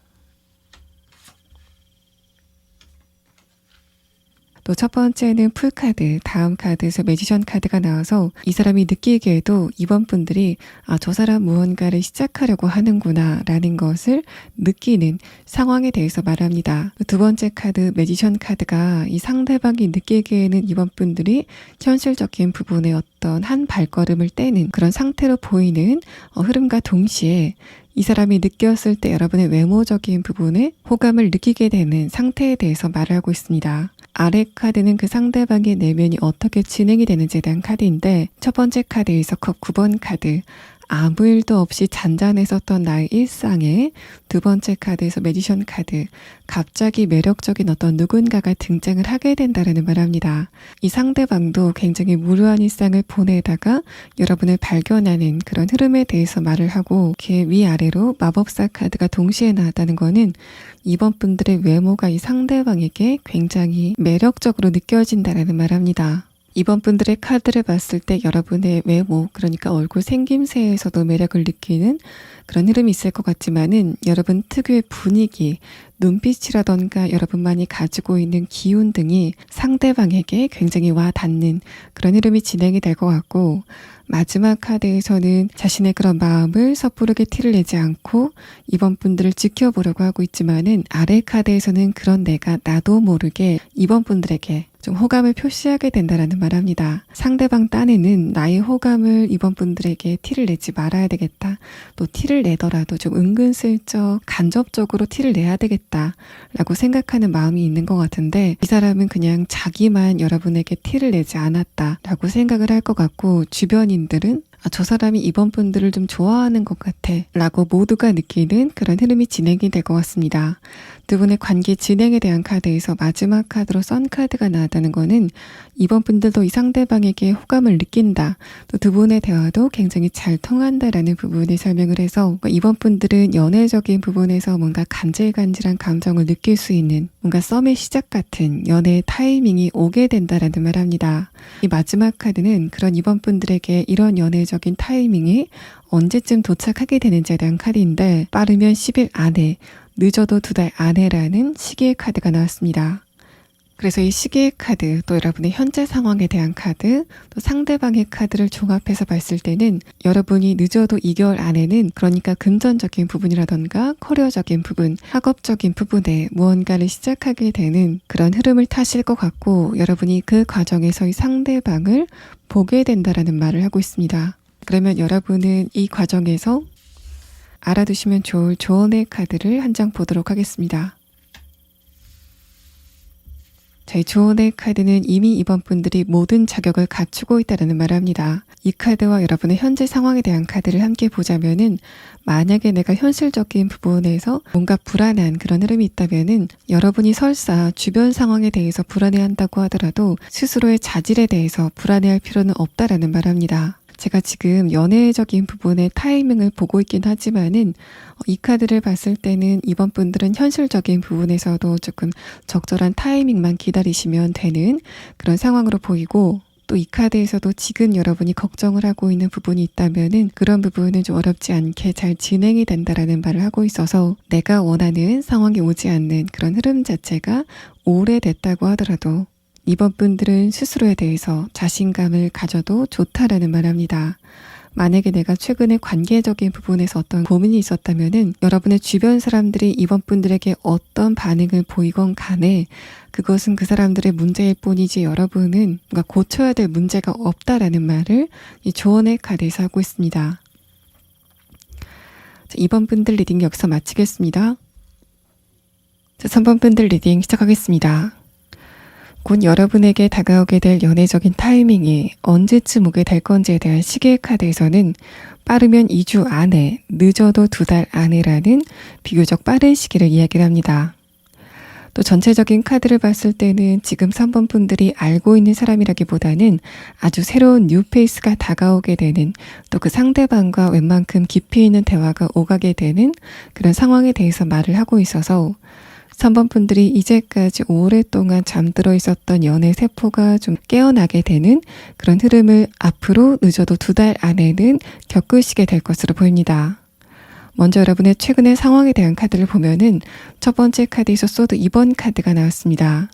또 첫 번째는 풀카드, 다음 카드에서 매지션 카드가 나와서 이 사람이 느끼기에도 이번 분들이 저 사람 무언가를 시작하려고 하는구나 라는 것을 느끼는 상황에 대해서 말합니다. 두 번째 카드, 매지션 카드가 이 상대방이 느끼기에는 이번 분들이 현실적인 부분에 어떤 한 발걸음을 떼는 그런 상태로 보이는 흐름과 동시에 이 사람이 느꼈을 때 여러분의 외모적인 부분에 호감을 느끼게 되는 상태에 대해서 말을 하고 있습니다. 아래 카드는 그 상대방의 내면이 어떻게 진행이 되는지에 대한 카드인데, 첫 번째 카드에서 컵 9번 카드, 아무 일도 없이 잔잔했었던 나의 일상에, 두 번째 카드에서 매지션 카드, 갑자기 매력적인 어떤 누군가가 등장을 하게 된다는 말합니다. 이 상대방도 굉장히 무료한 일상을 보내다가 여러분을 발견하는 그런 흐름에 대해서 말을 하고, 이렇게 위아래로 마법사 카드가 동시에 나왔다는 거는 이번 분들의 외모가 이 상대방에게 굉장히 매력적으로 느껴진다는 말합니다. 이번 분들의 카드를 봤을 때 여러분의 외모, 그러니까 얼굴 생김새에서도 매력을 느끼는 그런 흐름이 있을 것 같지만은, 여러분 특유의 분위기, 눈빛이라던가 여러분만이 가지고 있는 기운 등이 상대방에게 굉장히 와 닿는 그런 흐름이 진행이 될 것 같고, 마지막 카드에서는 자신의 그런 마음을 섣부르게 티를 내지 않고 이번 분들을 지켜보려고 하고 있지만은, 아래 카드에서는 그런 내가 나도 모르게 이번 분들에게 좀 호감을 표시하게 된다라는 말합니다. 상대방 딴에는 나의 호감을 이번 분들에게 티를 내지 말아야 되겠다. 또 티를 내더라도 좀 은근슬쩍 간접적으로 티를 내야 되겠다 라고 생각하는 마음이 있는 것 같은데, 이 사람은 그냥 자기만 여러분에게 티를 내지 않았다 라고 생각을 할 것 같고, 주변인들은 저 사람이 이번 분들을 좀 좋아하는 것 같아 라고 모두가 느끼는 그런 흐름이 진행이 될 것 같습니다. 두 분의 관계 진행에 대한 카드에서 마지막 카드로 선 카드가 나왔다는 거는 이번 분들도 이 상대방에게 호감을 느낀다, 또 두 분의 대화도 굉장히 잘 통한다라는 부분을 설명을 해서, 이번 분들은 연애적인 부분에서 뭔가 간질간질한 감정을 느낄 수 있는 뭔가 썸의 시작 같은 연애의 타이밍이 오게 된다라는 말합니다. 이 마지막 카드는 그런 이번 분들에게 이런 연애적인 타이밍이 언제쯤 도착하게 되는지에 대한 카드인데, 빠르면 10일 안에, 늦어도 2달 안에라는 시계의 카드가 나왔습니다. 그래서 이 시계의 카드, 또 여러분의 현재 상황에 대한 카드, 또 상대방의 카드를 종합해서 봤을 때는 여러분이 늦어도 2개월 안에는, 그러니까 금전적인 부분이라던가 커리어적인 부분, 학업적인 부분에 무언가를 시작하게 되는 그런 흐름을 타실 것 같고, 여러분이 그 과정에서 이 상대방을 보게 된다라는 말을 하고 있습니다. 그러면 여러분은 이 과정에서 알아두시면 좋을 조언의 카드를 한 장 보도록 하겠습니다. 자, 이 조언의 카드는 이미 이번 분들이 모든 자격을 갖추고 있다는 말을 합니다. 이 카드와 여러분의 현재 상황에 대한 카드를 함께 보자면은, 만약에 내가 현실적인 부분에서 뭔가 불안한 그런 흐름이 있다면은, 여러분이 설사 주변 상황에 대해서 불안해한다고 하더라도 스스로의 자질에 대해서 불안해할 필요는 없다라는 말을 합니다. 제가 지금 연애적인 부분의 타이밍을 보고 있긴 하지만은, 이 카드를 봤을 때는 이번 분들은 현실적인 부분에서도 조금 적절한 타이밍만 기다리시면 되는 그런 상황으로 보이고, 또 이 카드에서도 지금 여러분이 걱정을 하고 있는 부분이 있다면은 그런 부분은 좀 어렵지 않게 잘 진행이 된다라는 말을 하고 있어서, 내가 원하는 상황이 오지 않는 그런 흐름 자체가 오래됐다고 하더라도 이번 분들은 스스로에 대해서 자신감을 가져도 좋다라는 말을 합니다. 만약에 내가 최근에 관계적인 부분에서 어떤 고민이 있었다면은, 여러분의 주변 사람들이 이번 분들에게 어떤 반응을 보이건 간에 그것은 그 사람들의 문제일 뿐이지 여러분은 뭔가 고쳐야 될 문제가 없다라는 말을 이 조언의 카드에서 하고 있습니다. 자, 2번 분들 리딩 여기서 마치겠습니다. 자, 3번 분들 리딩 시작하겠습니다. 곧 여러분에게 다가오게 될 연애적인 타이밍이 언제쯤 오게 될 건지에 대한 시계의 카드에서는 빠르면 2주 안에, 늦어도 2달 안에라는 비교적 빠른 시기를 이야기를 합니다. 또 전체적인 카드를 봤을 때는 지금 3번 분들이 알고 있는 사람이라기보다는 아주 새로운 뉴페이스가 다가오게 되는, 또 그 상대방과 웬만큼 깊이 있는 대화가 오가게 되는 그런 상황에 대해서 말을 하고 있어서, 3번 분들이 이제까지 오랫동안 잠들어 있었던 연애 세포가 좀 깨어나게 되는 그런 흐름을 앞으로 늦어도 2달 안에는 겪으시게 될 것으로 보입니다. 먼저 여러분의 최근의 상황에 대한 카드를 보면은 첫 번째 카드에서 소드 2번 카드가 나왔습니다.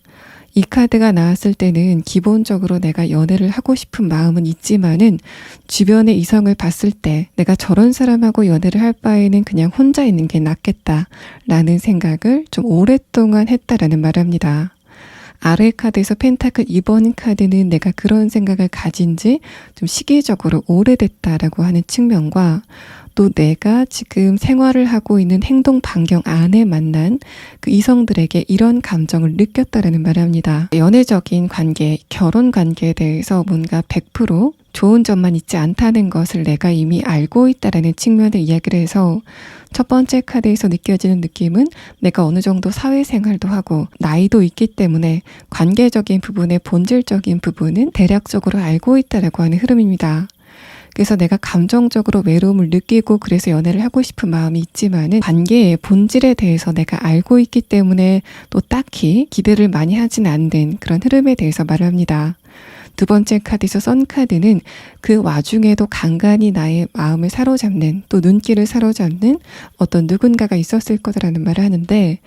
이 카드가 나왔을 때는 기본적으로 내가 연애를 하고 싶은 마음은 있지만은 주변의 이성을 봤을 때 내가 저런 사람하고 연애를 할 바에는 그냥 혼자 있는 게 낫겠다라는 생각을 좀 오랫동안 했다라는 말을 합니다. 아래 카드에서 펜타클 2번 카드는 내가 그런 생각을 가진 지 좀 시기적으로 오래됐다라고 하는 측면과, 또 내가 지금 생활을 하고 있는 행동 반경 안에 만난 그 이성들에게 이런 감정을 느꼈다라는 말을 합니다. 연애적인 관계, 결혼 관계에 대해서 뭔가 100% 좋은 점만 있지 않다는 것을 내가 이미 알고 있다라는 측면을 이야기를 해서, 첫 번째 카드에서 느껴지는 느낌은 내가 어느 정도 사회생활도 하고 나이도 있기 때문에 관계적인 부분의 본질적인 부분은 대략적으로 알고 있다라고 하는 흐름입니다. 그래서 내가 감정적으로 외로움을 느끼고 그래서 연애를 하고 싶은 마음이 있지만은 관계의 본질에 대해서 내가 알고 있기 때문에 또 딱히 기대를 많이 하진 않는 그런 흐름에 대해서 말을 합니다. 두 번째 카드에서 선 카드는 그 와중에도 간간히 나의 마음을 사로잡는, 또 눈길을 사로잡는 어떤 누군가가 있었을 거다라는 말을 하는데,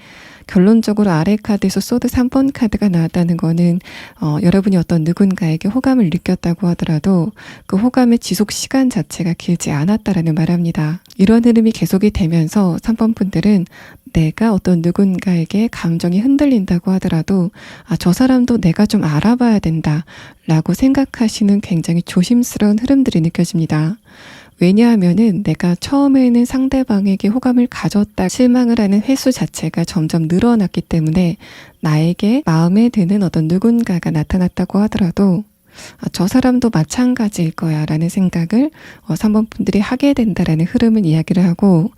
결론적으로 아래 카드에서 소드 3번 카드가 나왔다는 거는 여러분이 어떤 누군가에게 호감을 느꼈다고 하더라도 그 호감의 지속 시간 자체가 길지 않았다라는 말을 합니다. 이런 흐름이 계속이 되면서 3번 분들은 내가 어떤 누군가에게 감정이 흔들린다고 하더라도 저 사람도 내가 좀 알아봐야 된다 라고 생각하시는 굉장히 조심스러운 흐름들이 느껴집니다. 왜냐하면은 내가 처음에는 상대방에게 호감을 가졌다 실망을 하는 횟수 자체가 점점 늘어났기 때문에 나에게 마음에 드는 어떤 누군가가 나타났다고 하더라도 저 사람도 마찬가지일 거야 라는 생각을 3번 분들이 하게 된다라는 흐름을 이야기를 하고,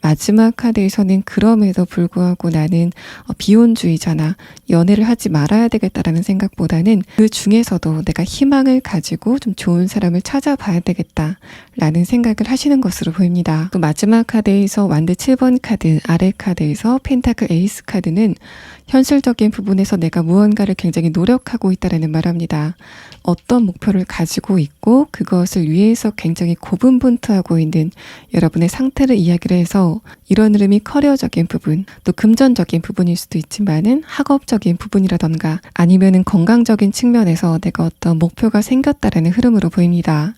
마지막 카드에서는 그럼에도 불구하고 나는 비혼주의자나 연애를 하지 말아야 되겠다라는 생각보다는 그 중에서도 내가 희망을 가지고 좀 좋은 사람을 찾아봐야 되겠다라는 생각을 하시는 것으로 보입니다. 또 마지막 카드에서 완드 7번 카드, 아래 카드에서 펜타클 에이스 카드는 현실적인 부분에서 내가 무언가를 굉장히 노력하고 있다라는 말합니다. 어떤 목표를 가지고 있고 그것을 위해서 굉장히 고분분투하고 있는 여러분의 상태를 이야기를 해서, 이런 흐름이 커리어적인 부분, 또 금전적인 부분일 수도 있지만은 학업적인 부분이라던가 아니면은 건강적인 측면에서 내가 어떤 목표가 생겼다라는 흐름으로 보입니다.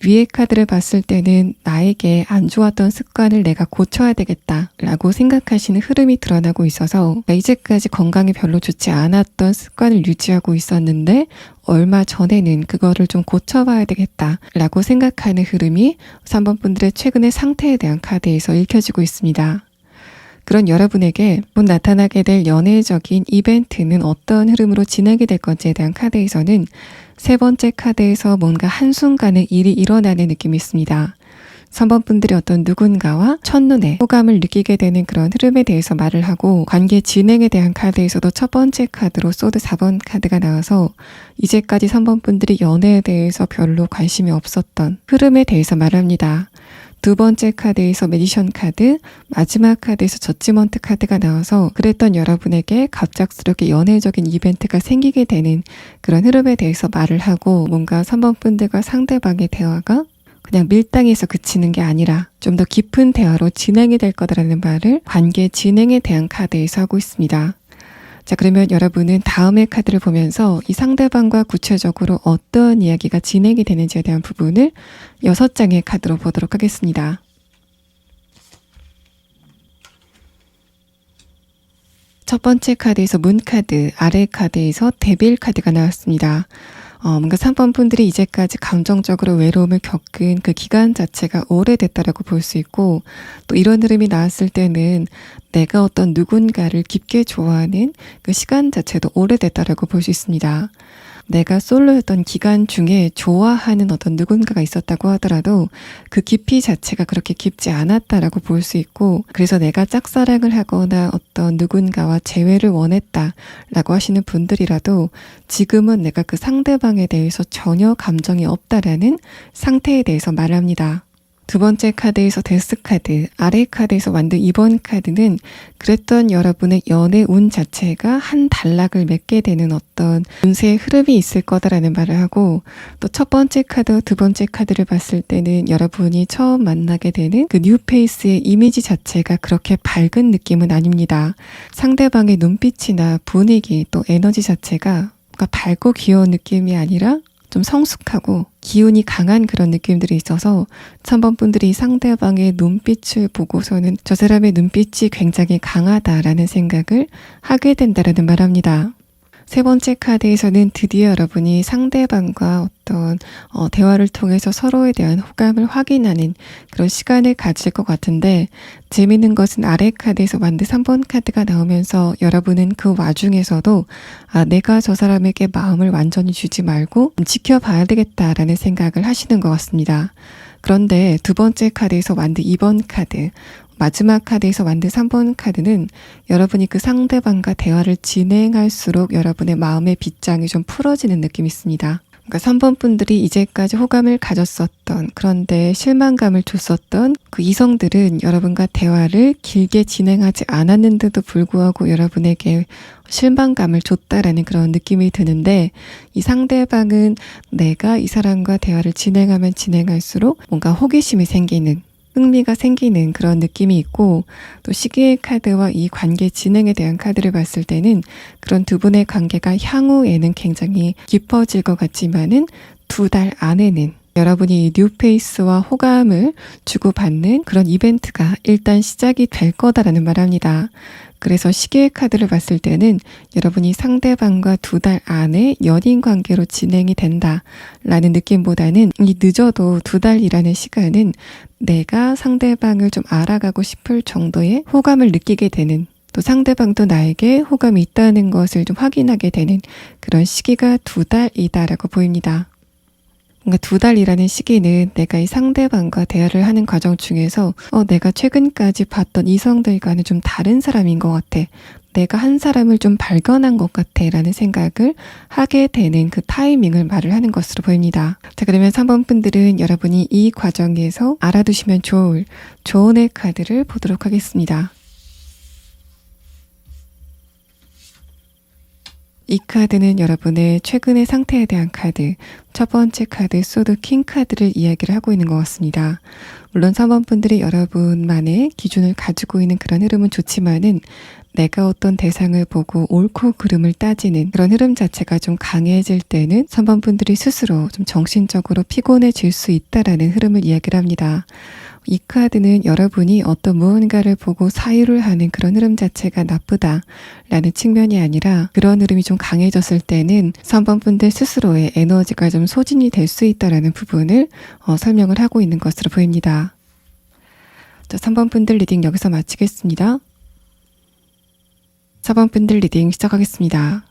위의 카드를 봤을 때는 나에게 안 좋았던 습관을 내가 고쳐야 되겠다라고 생각하시는 흐름이 드러나고 있어서 이제까지 건강에 별로 좋지 않았던 습관을 유지하고 있었는데 얼마 전에는 그거를 좀 고쳐봐야 되겠다라고 생각하는 흐름이 3번 분들의 최근의 상태에 대한 카드에서 읽혀지고 있습니다. 그런 여러분에게 곧 나타나게 될 연애적인 이벤트는 어떤 흐름으로 진행이 될 건지에 대한 카드에서는 세 번째 카드에서 뭔가 한순간에 일이 일어나는 느낌이 있습니다. 3번 분들이 어떤 누군가와 첫눈에 호감을 느끼게 되는 그런 흐름에 대해서 말을 하고 관계 진행에 대한 카드에서도 첫 번째 카드로 소드 4번 카드가 나와서 이제까지 3번 분들이 연애에 대해서 별로 관심이 없었던 흐름에 대해서 말합니다. 두 번째 카드에서 매지션 카드, 마지막 카드에서 저지먼트 카드가 나와서 그랬던 여러분에게 갑작스럽게 연애적인 이벤트가 생기게 되는 그런 흐름에 대해서 말을 하고 뭔가 3번 분들과 상대방의 대화가 그냥 밀당에서 그치는 게 아니라 좀 더 깊은 대화로 진행이 될 거다라는 말을 관계 진행에 대한 카드에서 하고 있습니다. 자, 그러면 여러분은 다음의 카드를 보면서 이 상대방과 구체적으로 어떤 이야기가 진행이 되는지에 대한 부분을 6장의 카드로 보도록 하겠습니다. 첫 번째 카드에서 문 카드, 아래 카드에서 데빌 카드가 나왔습니다. 뭔가 3번 분들이 이제까지 감정적으로 외로움을 겪은 그 기간 자체가 오래됐다라고 볼 수 있고 또 이런 흐름이 나왔을 때는 내가 어떤 누군가를 깊게 좋아하는 그 시간 자체도 오래됐다라고 볼 수 있습니다. 내가 솔로였던 기간 중에 좋아하는 어떤 누군가가 있었다고 하더라도 그 깊이 자체가 그렇게 깊지 않았다라고 볼 수 있고 그래서 내가 짝사랑을 하거나 어떤 누군가와 재회를 원했다라고 하시는 분들이라도 지금은 내가 그 상대방에 대해서 전혀 감정이 없다라는 상태에 대해서 말합니다. 두 번째 카드에서 데스 카드, 아래 카드에서 만든 2번 카드는 그랬던 여러분의 연애 운 자체가 한 단락을 맺게 되는 어떤 운세의 흐름이 있을 거다라는 말을 하고 또 첫 번째 카드, 두 번째 카드를 봤을 때는 여러분이 처음 만나게 되는 그 뉴페이스의 이미지 자체가 그렇게 밝은 느낌은 아닙니다. 상대방의 눈빛이나 분위기 또 에너지 자체가 뭔가 밝고 귀여운 느낌이 아니라 좀 성숙하고 기운이 강한 그런 느낌들이 있어서 3번 분들이 상대방의 눈빛을 보고서는 저 사람의 눈빛이 굉장히 강하다라는 생각을 하게 된다라는 말합니다. 세 번째 카드에서는 드디어 여러분이 상대방과 어떤 대화를 통해서 서로에 대한 호감을 확인하는 그런 시간을 가질 것 같은데 재미있는 것은 아래 카드에서 만든 3번 카드가 나오면서 여러분은 그 와중에서도 내가 저 사람에게 마음을 완전히 주지 말고 지켜봐야 되겠다라는 생각을 하시는 것 같습니다. 그런데 두 번째 카드에서 만든 2번 카드 마지막 카드에서 만든 3번 카드는 여러분이 그 상대방과 대화를 진행할수록 여러분의 마음의 빗장이 좀 풀어지는 느낌이 있습니다. 그러니까 3번 분들이 이제까지 호감을 가졌었던 그런데 실망감을 줬었던 그 이성들은 여러분과 대화를 길게 진행하지 않았는데도 불구하고 여러분에게 실망감을 줬다라는 그런 느낌이 드는데 이 상대방은 내가 이 사람과 대화를 진행하면 진행할수록 뭔가 호기심이 생기는 흥미가 생기는 그런 느낌이 있고 또 시기의 카드와 이 관계 진행에 대한 카드를 봤을 때는 그런 두 분의 관계가 향후에는 굉장히 깊어질 것 같지만은 2달 안에는 여러분이 뉴페이스와 호감을 주고받는 그런 이벤트가 일단 시작이 될 거다라는 말합니다. 그래서 시계의 카드를 봤을 때는 여러분이 상대방과 2달 안에 연인 관계로 진행이 된다라는 느낌보다는 이 늦어도 2달이라는 시간은 내가 상대방을 좀 알아가고 싶을 정도의 호감을 느끼게 되는 또 상대방도 나에게 호감이 있다는 것을 좀 확인하게 되는 그런 시기가 2달이다라고 보입니다. 뭔가 2달이라는 시기는 내가 이 상대방과 대화를 하는 과정 중에서 내가 최근까지 봤던 이성들과는 좀 다른 사람인 것 같아. 내가 한 사람을 좀 발견한 것 같아 라는 생각을 하게 되는 그 타이밍을 말을 하는 것으로 보입니다. 자, 그러면 3번 분들은 여러분이 이 과정에서 알아두시면 좋을 조언의 카드를 보도록 하겠습니다. 이 카드는 여러분의 최근의 상태에 대한 카드, 첫 번째 카드 소드 킹 카드를 이야기를 하고 있는 것 같습니다. 물론 3번 분들이 여러분만의 기준을 가지고 있는 그런 흐름은 좋지만은 내가 어떤 대상을 보고 옳고 그름을 따지는 그런 흐름 자체가 좀 강해질 때는 3번 분들이 스스로 좀 정신적으로 피곤해질 수 있다라는 흐름을 이야기를 합니다. 이 카드는 여러분이 어떤 무언가를 보고 사유를 하는 그런 흐름 자체가 나쁘다라는 측면이 아니라 그런 흐름이 좀 강해졌을 때는 3번 분들 스스로의 에너지가 좀 소진이 될 수 있다라는 부분을 설명을 하고 있는 것으로 보입니다. 자, 3번 분들 리딩 여기서 마치겠습니다. 4번 분들 리딩 시작하겠습니다.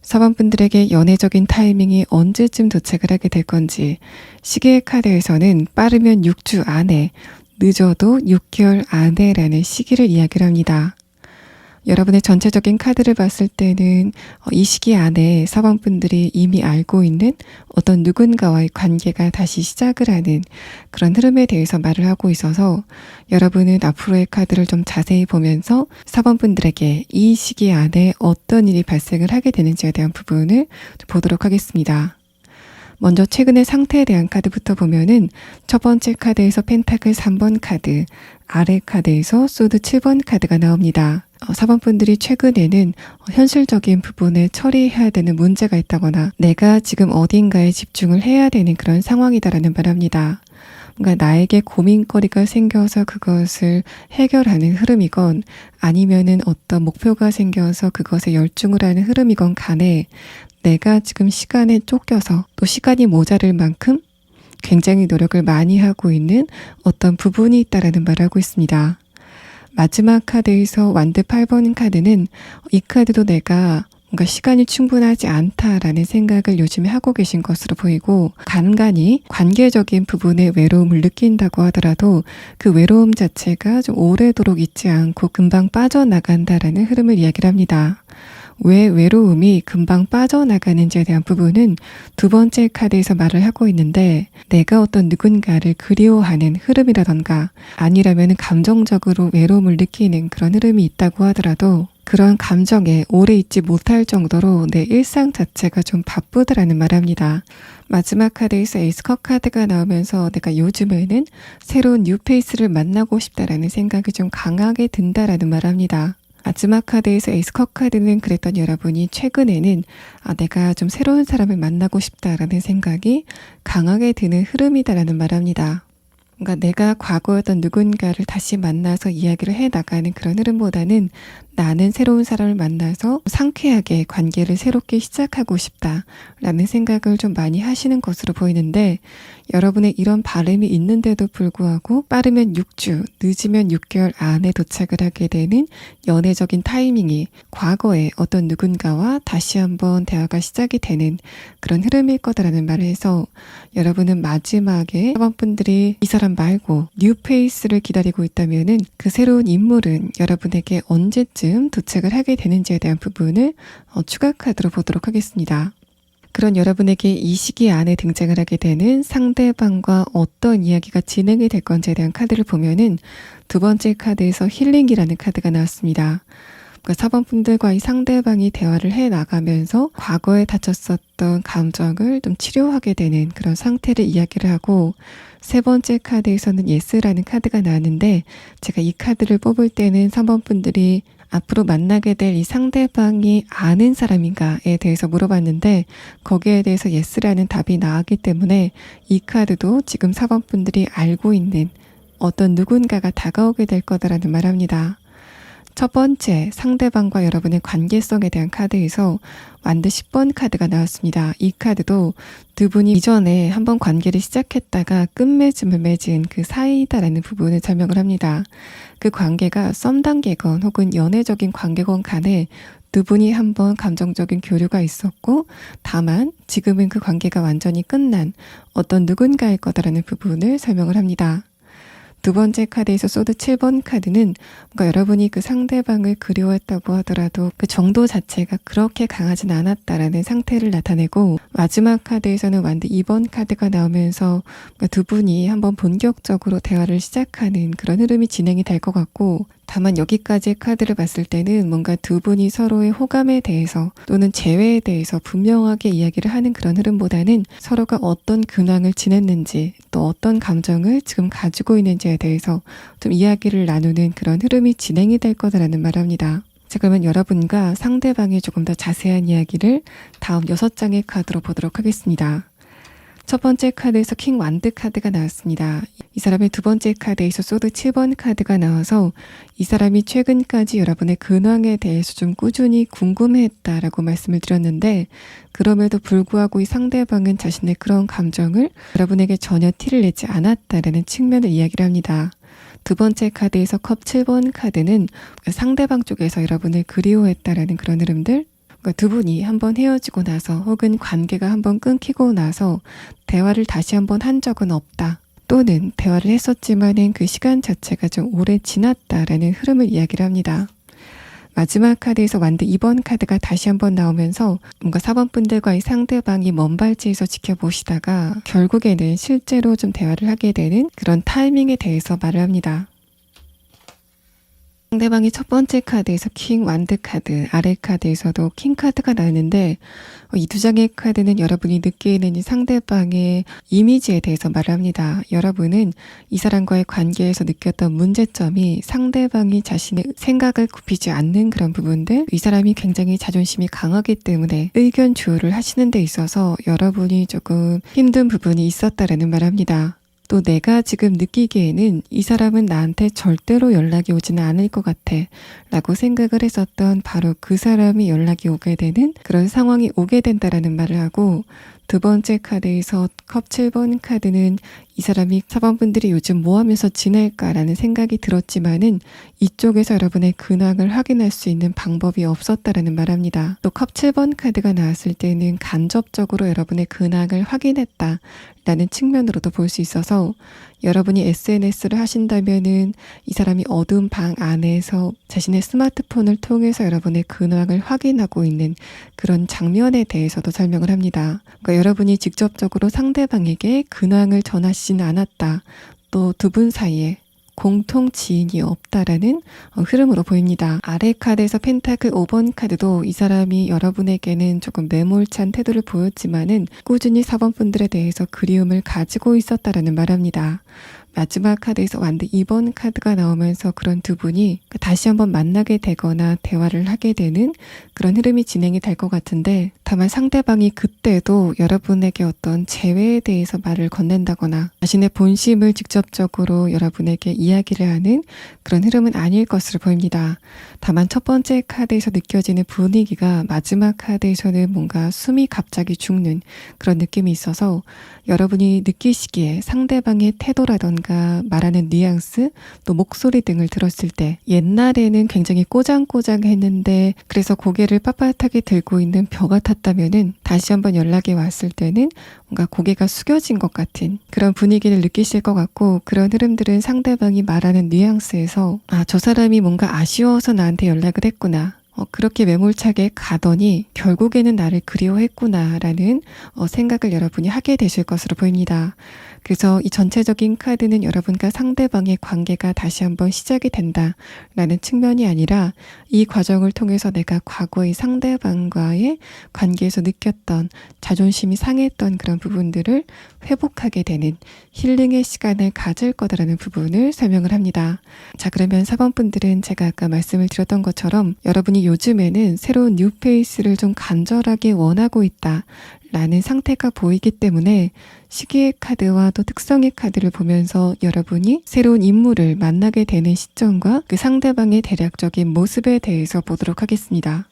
4번 분들에게 연애적인 타이밍이 언제쯤 도착을 하게 될 건지, 시계의 카드에서는 빠르면 6주 안에, 늦어도 6개월 안에라는 시기를 이야기를 합니다. 여러분의 전체적인 카드를 봤을 때는 이 시기 안에 4번 분들이 이미 알고 있는 어떤 누군가와의 관계가 다시 시작을 하는 그런 흐름에 대해서 말을 하고 있어서 여러분은 앞으로의 카드를 좀 자세히 보면서 4번 분들에게 이 시기 안에 어떤 일이 발생을 하게 되는지에 대한 부분을 보도록 하겠습니다. 먼저 최근의 상태에 대한 카드부터 보면은 첫 번째 카드에서 펜타클 3번 카드, 아래 카드에서 소드 7번 카드가 나옵니다. 4번 분들이 최근에는 현실적인 부분에 처리해야 되는 문제가 있다거나 내가 지금 어딘가에 집중을 해야 되는 그런 상황이다라는 말합니다. 그러니까 나에게 고민거리가 생겨서 그것을 해결하는 흐름이건 아니면은 어떤 목표가 생겨서 그것에 열중을 하는 흐름이건 간에 내가 지금 시간에 쫓겨서 또 시간이 모자랄 만큼 굉장히 노력을 많이 하고 있는 어떤 부분이 있다라는 말을 하고 있습니다. 마지막 카드에서 완드 8번 카드는 이 카드도 내가 뭔가 시간이 충분하지 않다라는 생각을 요즘에 하고 계신 것으로 보이고 간간히 관계적인 부분에 외로움을 느낀다고 하더라도 그 외로움 자체가 좀 오래도록 있지 않고 금방 빠져나간다라는 흐름을 이야기를 합니다. 왜 외로움이 금방 빠져나가는지에 대한 부분은 두 번째 카드에서 말을 하고 있는데 내가 어떤 누군가를 그리워하는 흐름이라던가 아니라면 감정적으로 외로움을 느끼는 그런 흐름이 있다고 하더라도 그런 감정에 오래 있지 못할 정도로 내 일상 자체가 좀 바쁘다라는 말합니다. 마지막 카드에서 에이스 컵 카드가 나오면서 내가 요즘에는 새로운 뉴페이스를 만나고 싶다라는 생각이 좀 강하게 든다라는 말합니다. 마지막 카드에서 에이스 컵 카드는 그랬던 여러분이 최근에는 내가 좀 새로운 사람을 만나고 싶다라는 생각이 강하게 드는 흐름이다라는 말합니다. 그러니까 내가 과거였던 누군가를 다시 만나서 이야기를 해나가는 그런 흐름보다는 나는 새로운 사람을 만나서 상쾌하게 관계를 새롭게 시작하고 싶다라는 생각을 좀 많이 하시는 것으로 보이는데 여러분의 이런 바람이 있는데도 불구하고 빠르면 6주, 늦으면 6개월 안에 도착을 하게 되는 연애적인 타이밍이 과거에 어떤 누군가와 다시 한번 대화가 시작이 되는 그런 흐름일 거다라는 말을 해서 여러분은 마지막에 4번 분들이 이 사람 말고 뉴페이스를 기다리고 있다면은 그 새로운 인물은 여러분에게 언제쯤 도착을 하게 되는지에 대한 부분을 추가 카드로 보도록 하겠습니다. 그런 여러분에게 이 시기 안에 등장을 하게 되는 상대방과 어떤 이야기가 진행이 될 건지에 대한 카드를 보면은 두 번째 카드에서 힐링이라는 카드가 나왔습니다. 그러니까 4번 분들과 이 상대방이 대화를 해 나가면서 과거에 다쳤었던 감정을 좀 치료하게 되는 그런 상태를 이야기를 하고 세 번째 카드에서는 예스라는 카드가 나왔는데 제가 이 카드를 뽑을 때는 3번 분들이 앞으로 만나게 될 이 상대방이 아는 사람인가에 대해서 물어봤는데 거기에 대해서 예스라는 답이 나왔기 때문에 이 카드도 지금 4번 분들이 알고 있는 어떤 누군가가 다가오게 될 거다라는 말합니다. 첫 번째 상대방과 여러분의 관계성에 대한 카드에서 완드 10번 카드가 나왔습니다. 이 카드도 두 분이 이전에 한번 관계를 시작했다가 끝맺음을 맺은 그 사이다라는 부분을 설명을 합니다. 그 관계가 썸 단계건 혹은 연애적인 관계건 간에 두 분이 한번 감정적인 교류가 있었고 다만 지금은 그 관계가 완전히 끝난 어떤 누군가일 거다라는 부분을 설명을 합니다. 두 번째 카드에서 소드 7번 카드는 뭔가 여러분이 그 상대방을 그리워했다고 하더라도 그 정도 자체가 그렇게 강하진 않았다라는 상태를 나타내고 마지막 카드에서는 완드 2번 카드가 나오면서 두 분이 한번 본격적으로 대화를 시작하는 그런 흐름이 진행이 될 것 같고 다만 여기까지의 카드를 봤을 때는 뭔가 두 분이 서로의 호감에 대해서 또는 재회에 대해서 분명하게 이야기를 하는 그런 흐름보다는 서로가 어떤 근황을 지냈는지 또 어떤 감정을 지금 가지고 있는지에 대해서 좀 이야기를 나누는 그런 흐름이 진행이 될 거다라는 말을 합니다. 자, 그러면 여러분과 상대방의 조금 더 자세한 이야기를 다음 6장의 카드로 보도록 하겠습니다. 첫 번째 카드에서 킹 완드 카드가 나왔습니다. 이 사람의 두 번째 카드에서 소드 7번 카드가 나와서 이 사람이 최근까지 여러분의 근황에 대해서 좀 꾸준히 궁금해했다라고 말씀을 드렸는데, 그럼에도 불구하고 이 상대방은 자신의 그런 감정을 여러분에게 전혀 티를 내지 않았다라는 측면을 이야기를 합니다. 두 번째 카드에서 컵 7번 카드는 상대방 쪽에서 여러분을 그리워했다라는 그런 흐름들, 두 분이 한번 헤어지고 나서 혹은 관계가 한번 끊기고 나서 대화를 다시 한번 한 적은 없다. 또는 대화를 했었지만은 그 시간 자체가 좀 오래 지났다라는 흐름을 이야기를 합니다. 마지막 카드에서 완드 2번 카드가 다시 한번 나오면서 뭔가 4번 분들과의 상대방이 먼 발치에서 지켜보시다가 결국에는 실제로 좀 대화를 하게 되는 그런 타이밍에 대해서 말을 합니다. 상대방이 첫 번째 카드에서 킹 완드 카드, 아래 카드에서도 킹 카드가 나오는데 이 두 장의 카드는 여러분이 느끼는 이 상대방의 이미지에 대해서 말을 합니다. 여러분은 이 사람과의 관계에서 느꼈던 문제점이 상대방이 자신의 생각을 굽히지 않는 그런 부분들, 이 사람이 굉장히 자존심이 강하기 때문에 의견 조율을 하시는 데 있어서 여러분이 조금 힘든 부분이 있었다라는 말을 합니다. 또 내가 지금 느끼기에는 이 사람은 나한테 절대로 연락이 오지는 않을 것 같아 라고 생각을 했었던 바로 그 사람이 연락이 오게 되는 그런 상황이 오게 된다라는 말을 하고, 두 번째 카드에서 컵 7번 카드는 이 사람이 4번 분들이 요즘 뭐 하면서 지낼까라는 생각이 들었지만은 이쪽에서 여러분의 근황을 확인할 수 있는 방법이 없었다라는 말합니다. 또 컵 7번 카드가 나왔을 때는 간접적으로 여러분의 근황을 확인했다 라는 측면으로도 볼 수 있어서, 여러분이 SNS를 하신다면은 이 사람이 어두운 방 안에서 자신의 스마트폰을 통해서 여러분의 근황을 확인하고 있는 그런 장면에 대해서도 설명을 합니다. 그러니까 여러분이 직접적으로 상대방에게 근황을 전하시지는 않았다. 또 두 분 사이에 공통 지인이 없다라는 흐름으로 보입니다. 아래 카드에서 펜타클 5번 카드도 이 사람이 여러분에게는 조금 매몰찬 태도를 보였지만은 꾸준히 4번 분들에 대해서 그리움을 가지고 있었다라는 말합니다. 마지막 카드에서 완드 2번 카드가 나오면서 그런 두 분이 다시 한번 만나게 되거나 대화를 하게 되는 그런 흐름이 진행이 될 것 같은데, 다만 상대방이 그때도 여러분에게 어떤 재회에 대해서 말을 건넨다거나 자신의 본심을 직접적으로 여러분에게 이야기를 하는 그런 흐름은 아닐 것으로 보입니다. 다만 첫 번째 카드에서 느껴지는 분위기가 마지막 카드에서는 뭔가 숨이 갑자기 죽는 그런 느낌이 있어서, 여러분이 느끼시기에 상대방의 태도라던가 말하는 뉘앙스, 또 목소리 등을 들었을 때 옛날에는 굉장히 꼬장꼬장했는데 그래서 고개를 빳빳하게 들고 있는 벼 같았다면은 다시 한번 연락이 왔을 때는 뭔가 고개가 숙여진 것 같은 그런 분위기를 느끼실 것 같고, 그런 흐름들은 상대방이 말하는 뉘앙스에서 저 사람이 뭔가 아쉬워서 나한테 연락을 했구나, 그렇게 매몰차게 가더니 결국에는 나를 그리워했구나라는 생각을 여러분이 하게 되실 것으로 보입니다. 그래서 이 전체적인 카드는 여러분과 상대방의 관계가 다시 한번 시작이 된다라는 측면이 아니라, 이 과정을 통해서 내가 과거의 상대방과의 관계에서 느꼈던 자존심이 상했던 그런 부분들을 회복하게 되는 힐링의 시간을 가질 거다라는 부분을 설명을 합니다. 자, 그러면 4번 분들은 제가 아까 말씀을 드렸던 것처럼 여러분이 요즘에는 새로운 뉴페이스를 좀 간절하게 원하고 있다 라는 상태가 보이기 때문에 시기의 카드와 또 특성의 카드를 보면서 여러분이 새로운 인물을 만나게 되는 시점과 그 상대방의 대략적인 모습에 대해서 보도록 하겠습니다.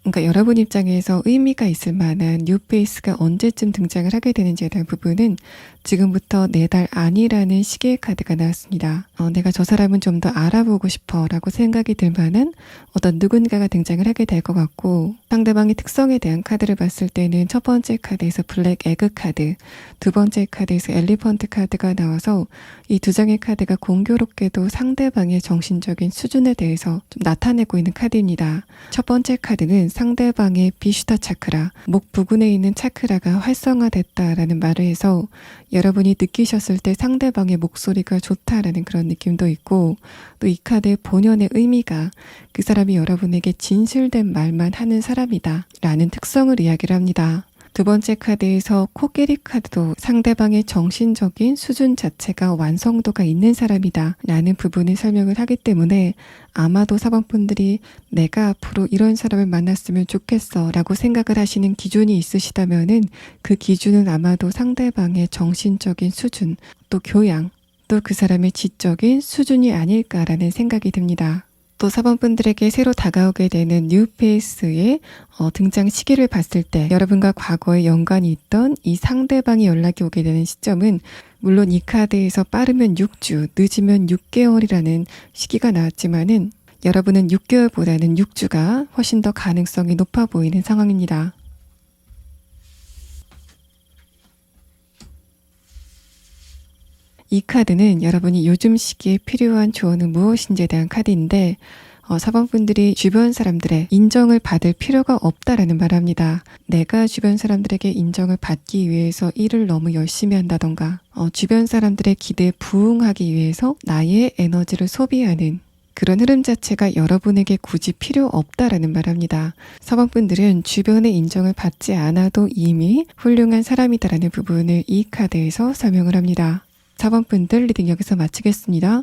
그러니까 여러분 입장에서 의미가 있을 만한 뉴페이스가 언제쯤 등장을 하게 되는지에 대한 부분은 지금부터 4달 안이라는 시계의 카드가 나왔습니다. 내가 저 사람은 좀 더 알아보고 싶어 라고 생각이 들 만한 어떤 누군가가 등장을 하게 될 것 같고, 상대방의 특성에 대한 카드를 봤을 때는 첫 번째 카드에서 블랙 에그 카드, 두 번째 카드에서 엘리펀트 카드가 나와서 이 두 장의 카드가 공교롭게도 상대방의 정신적인 수준에 대해서 좀 나타내고 있는 카드입니다. 첫 번째 카드는 상대방의 비슈타 차크라, 목 부근에 있는 차크라가 활성화됐다라는 말을 해서 여러분이 느끼셨을 때 상대방의 목소리가 좋다라는 그런 느낌도 있고, 또 이 카드의 본연의 의미가 그 사람이 여러분에게 진실된 말만 하는 사람이다 라는 특성을 이야기를 합니다. 두 번째 카드에서 코끼리 카드도 상대방의 정신적인 수준 자체가 완성도가 있는 사람이다 라는 부분을 설명을 하기 때문에 아마도 사방분들이 내가 앞으로 이런 사람을 만났으면 좋겠어 라고 생각을 하시는 기준이 있으시다면은 그 기준은 아마도 상대방의 정신적인 수준, 또 교양, 또 그 사람의 지적인 수준이 아닐까라는 생각이 듭니다. 또 사번분들에게 새로 다가오게 되는 뉴페이스의 등장 시기를 봤을 때 여러분과 과거에 연관이 있던 이 상대방이 연락이 오게 되는 시점은 물론 이 카드에서 빠르면 6주, 늦으면 6개월이라는 시기가 나왔지만은 여러분은 6개월보다는 6주가 훨씬 더 가능성이 높아 보이는 상황입니다. 이 카드는 여러분이 요즘 시기에 필요한 조언은 무엇인지에 대한 카드인데, 사번분들이 주변 사람들의 인정을 받을 필요가 없다라는 말을 합니다. 내가 주변 사람들에게 인정을 받기 위해서 일을 너무 열심히 한다던가, 주변 사람들의 기대에 부응하기 위해서 나의 에너지를 소비하는 그런 흐름 자체가 여러분에게 굳이 필요 없다라는 말을 합니다. 사번분들은 주변의 인정을 받지 않아도 이미 훌륭한 사람이다라는 부분을 이 카드에서 설명을 합니다. 4번 분들 리딩 여기서 마치겠습니다.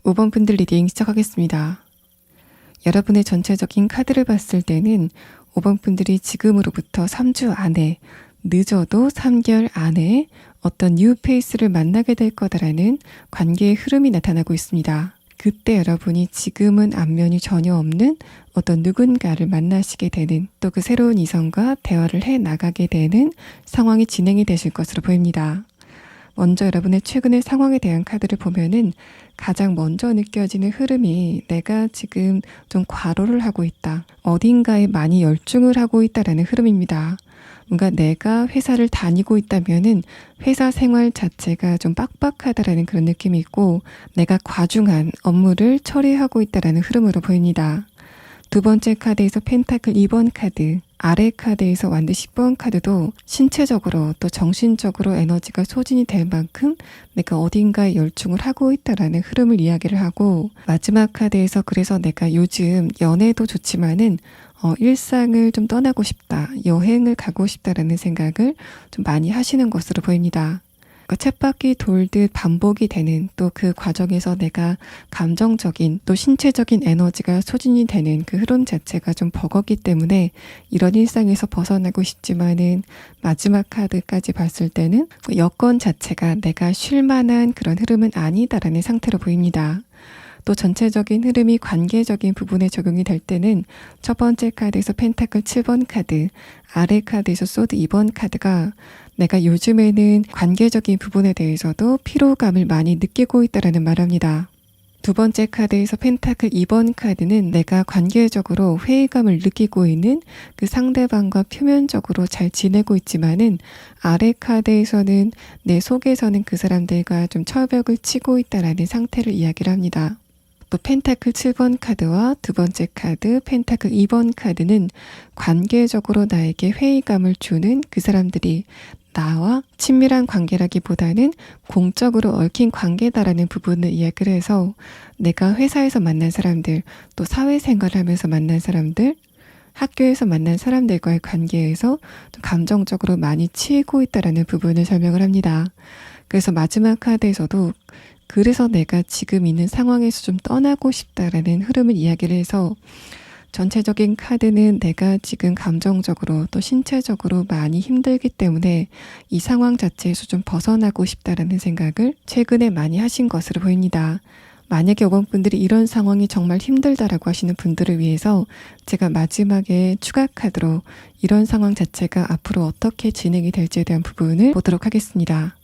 5번 분들 리딩 시작하겠습니다. 여러분의 전체적인 카드를 봤을 때는 5번 분들이 지금으로부터 3주 안에, 늦어도 3개월 안에 어떤 뉴 페이스를 만나게 될 거다라는 관계의 흐름이 나타나고 있습니다. 그때 여러분이 지금은 안면이 전혀 없는 어떤 누군가를 만나시게 되는, 또 그 새로운 이성과 대화를 해 나가게 되는 상황이 진행이 되실 것으로 보입니다. 먼저 여러분의 최근의 상황에 대한 카드를 보면은 가장 먼저 느껴지는 흐름이 내가 지금 좀 과로를 하고 있다, 어딘가에 많이 열중을 하고 있다라는 흐름입니다. 뭔가 내가 회사를 다니고 있다면은 회사 생활 자체가 좀 빡빡하다라는 그런 느낌이 있고, 내가 과중한 업무를 처리하고 있다라는 흐름으로 보입니다. 두 번째 카드에서 펜타클 2번 카드, 아래 카드에서 완드 10번 카드도 신체적으로 또 정신적으로 에너지가 소진이 될 만큼 내가 어딘가에 열중을 하고 있다라는 흐름을 이야기를 하고, 마지막 카드에서 그래서 내가 요즘 연애도 좋지만은 일상을 좀 떠나고 싶다, 여행을 가고 싶다라는 생각을 좀 많이 하시는 것으로 보입니다. 쳇바퀴 돌듯 반복이 되는, 또 그 과정에서 내가 감정적인 또 신체적인 에너지가 소진이 되는 그 흐름 자체가 좀 버겁기 때문에 이런 일상에서 벗어나고 싶지만은 마지막 카드까지 봤을 때는 여건 자체가 내가 쉴 만한 그런 흐름은 아니다라는 상태로 보입니다. 또 전체적인 흐름이 관계적인 부분에 적용이 될 때는 첫 번째 카드에서 펜타클 7번 카드, 아래 카드에서 소드 2번 카드가 내가 요즘에는 관계적인 부분에 대해서도 피로감을 많이 느끼고 있다라는 말합니다. 두 번째 카드에서 펜타클 2번 카드는 내가 관계적으로 회의감을 느끼고 있는 그 상대방과 표면적으로 잘 지내고 있지만은, 아래 카드에서는 내 속에서는 그 사람들과 좀 철벽을 치고 있다라는 상태를 이야기를 합니다. 또 펜타클 7번 카드와 두 번째 카드 펜타클 2번 카드는 관계적으로 나에게 회의감을 주는 그 사람들이 나와 친밀한 관계라기보다는 공적으로 얽힌 관계다라는 부분을 이야기를 해서 내가 회사에서 만난 사람들, 또 사회생활을 하면서 만난 사람들, 학교에서 만난 사람들과의 관계에서 좀 감정적으로 많이 치이고 있다라는 부분을 설명을 합니다. 그래서 마지막 카드에서도 그래서 내가 지금 있는 상황에서 좀 떠나고 싶다라는 흐름을 이야기를 해서, 전체적인 카드는 내가 지금 감정적으로 또 신체적으로 많이 힘들기 때문에 이 상황 자체에서 좀 벗어나고 싶다라는 생각을 최근에 많이 하신 것으로 보입니다. 만약에 5번 분들이 이런 상황이 정말 힘들다라고 하시는 분들을 위해서 제가 마지막에 추가 카드로 이런 상황 자체가 앞으로 어떻게 진행이 될지에 대한 부분을 보도록 하겠습니다.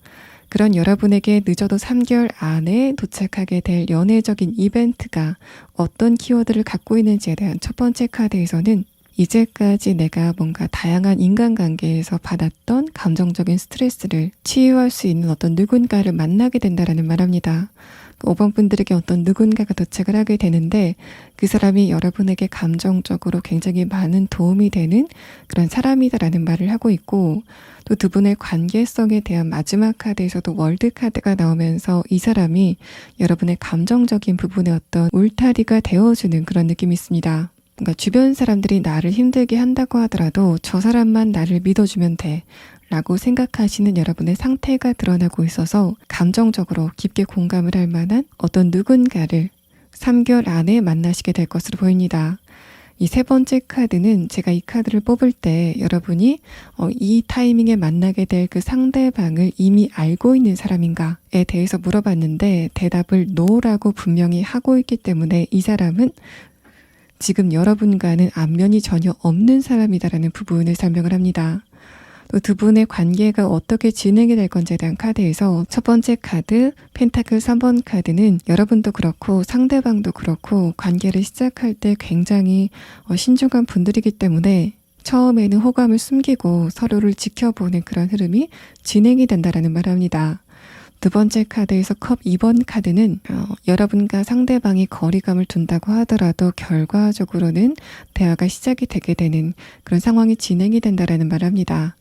그런 여러분에게 늦어도 3개월 안에 도착하게 될 연애적인 이벤트가 어떤 키워드를 갖고 있는지에 대한 첫 번째 카드에서는 이제까지 내가 뭔가 다양한 인간관계에서 받았던 감정적인 스트레스를 치유할 수 있는 어떤 누군가를 만나게 된다라는 말합니다. 5번 분들에게 어떤 누군가가 도착을 하게 되는데 그 사람이 여러분에게 감정적으로 굉장히 많은 도움이 되는 그런 사람이다라는 말을 하고 있고, 또 두 분의 관계성에 대한 마지막 카드에서도 월드 카드가 나오면서 이 사람이 여러분의 감정적인 부분에 어떤 울타리가 되어주는 그런 느낌이 있습니다. 그러니까 주변 사람들이 나를 힘들게 한다고 하더라도 저 사람만 나를 믿어주면 돼 라고 생각하시는 여러분의 상태가 드러나고 있어서 감정적으로 깊게 공감을 할 만한 어떤 누군가를 3개월 안에 만나시게 될 것으로 보입니다. 이 세 번째 카드는 제가 이 카드를 뽑을 때 여러분이 이 타이밍에 만나게 될 그 상대방을 이미 알고 있는 사람인가에 대해서 물어봤는데 대답을 노라고 분명히 하고 있기 때문에 이 사람은 지금 여러분과는 안면이 전혀 없는 사람이다라는 부분을 설명을 합니다. 또 두 분의 관계가 어떻게 진행이 될 건지에 대한 카드에서 첫 번째 카드 펜타클 3번 카드는 여러분도 그렇고 상대방도 그렇고 관계를 시작할 때 굉장히 신중한 분들이기 때문에 처음에는 호감을 숨기고 서로를 지켜보는 그런 흐름이 진행이 된다라는 말을 합니다. 두 번째 카드에서 컵 2번 카드는 여러분과 상대방이 거리감을 둔다고 하더라도 결과적으로는 대화가 시작이 되게 되는 그런 상황이 진행이 된다라는 말을 합니다.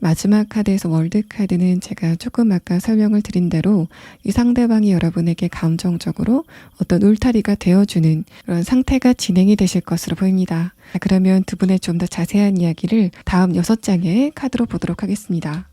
마지막 카드에서 월드 카드는 제가 조금 아까 설명을 드린 대로 이 상대방이 여러분에게 감정적으로 어떤 울타리가 되어주는 그런 상태가 진행이 되실 것으로 보입니다. 그러면 두 분의 좀 더 자세한 이야기를 다음 6장의 카드로 보도록 하겠습니다.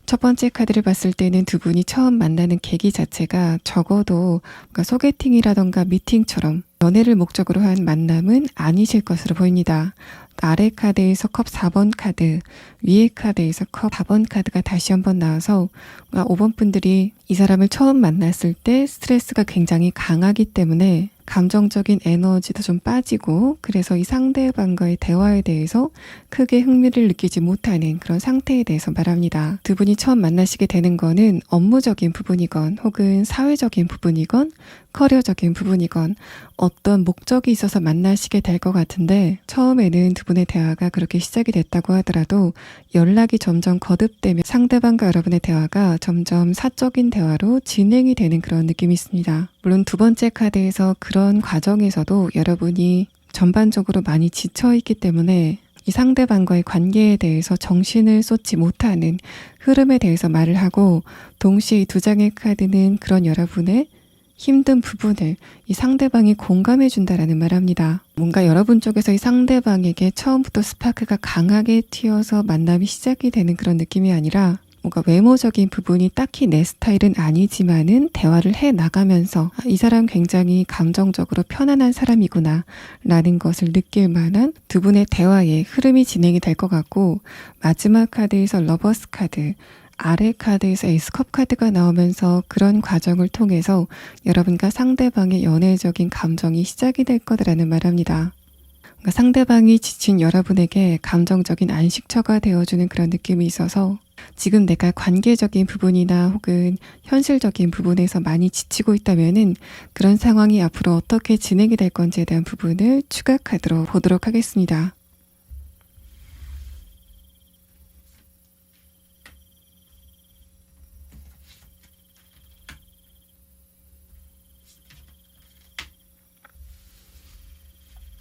첫 번째 카드를 봤을 때는 두 분이 처음 만나는 계기 자체가 적어도 뭔가 소개팅이라던가 미팅처럼 연애를 목적으로 한 만남은 아니실 것으로 보입니다. 아래 카드에서 컵 4번 카드, 위에 카드에서 컵 4번 카드가 다시 한번 나와서 5번 분들이 이 사람을 처음 만났을 때 스트레스가 굉장히 강하기 때문에 감정적인 에너지도 좀 빠지고 그래서 이 상대방과의 대화에 대해서 크게 흥미를 느끼지 못하는 그런 상태에 대해서 말합니다. 두 분이 처음 만나시게 되는 거는 업무적인 부분이건 혹은 사회적인 부분이건 커리어적인 부분이건 어떤 목적이 있어서 만나시게 될 것 같은데 처음에는 두 분의 대화가 그렇게 시작이 됐다고 하더라도 연락이 점점 거듭되며 상대방과 여러분의 대화가 점점 사적인 대화로 진행이 되는 그런 느낌이 있습니다. 물론 두 번째 카드에서 그런 과정에서도 여러분이 전반적으로 많이 지쳐있기 때문에 이 상대방과의 관계에 대해서 정신을 쏟지 못하는 흐름에 대해서 말을 하고 동시에 이 두 장의 카드는 그런 여러분의 힘든 부분을 이 상대방이 공감해 준다라는 말을 합니다. 뭔가 여러분 쪽에서 이 상대방에게 처음부터 스파크가 강하게 튀어서 만남이 시작이 되는 그런 느낌이 아니라 뭔가 외모적인 부분이 딱히 내 스타일은 아니지만은 대화를 해 나가면서 이 사람 굉장히 감정적으로 편안한 사람이구나 라는 것을 느낄 만한 두 분의 대화의 흐름이 진행이 될 것 같고, 마지막 카드에서 러버스 카드, 아래 카드에서 에이스컵 카드가 나오면서 그런 과정을 통해서 여러분과 상대방의 연애적인 감정이 시작이 될 거라는 말합니다. 그러니까 상대방이 지친 여러분에게 감정적인 안식처가 되어주는 그런 느낌이 있어서 지금 내가 관계적인 부분이나 혹은 현실적인 부분에서 많이 지치고 있다면은 그런 상황이 앞으로 어떻게 진행이 될 건지에 대한 부분을 추가 카드로 보도록 하겠습니다.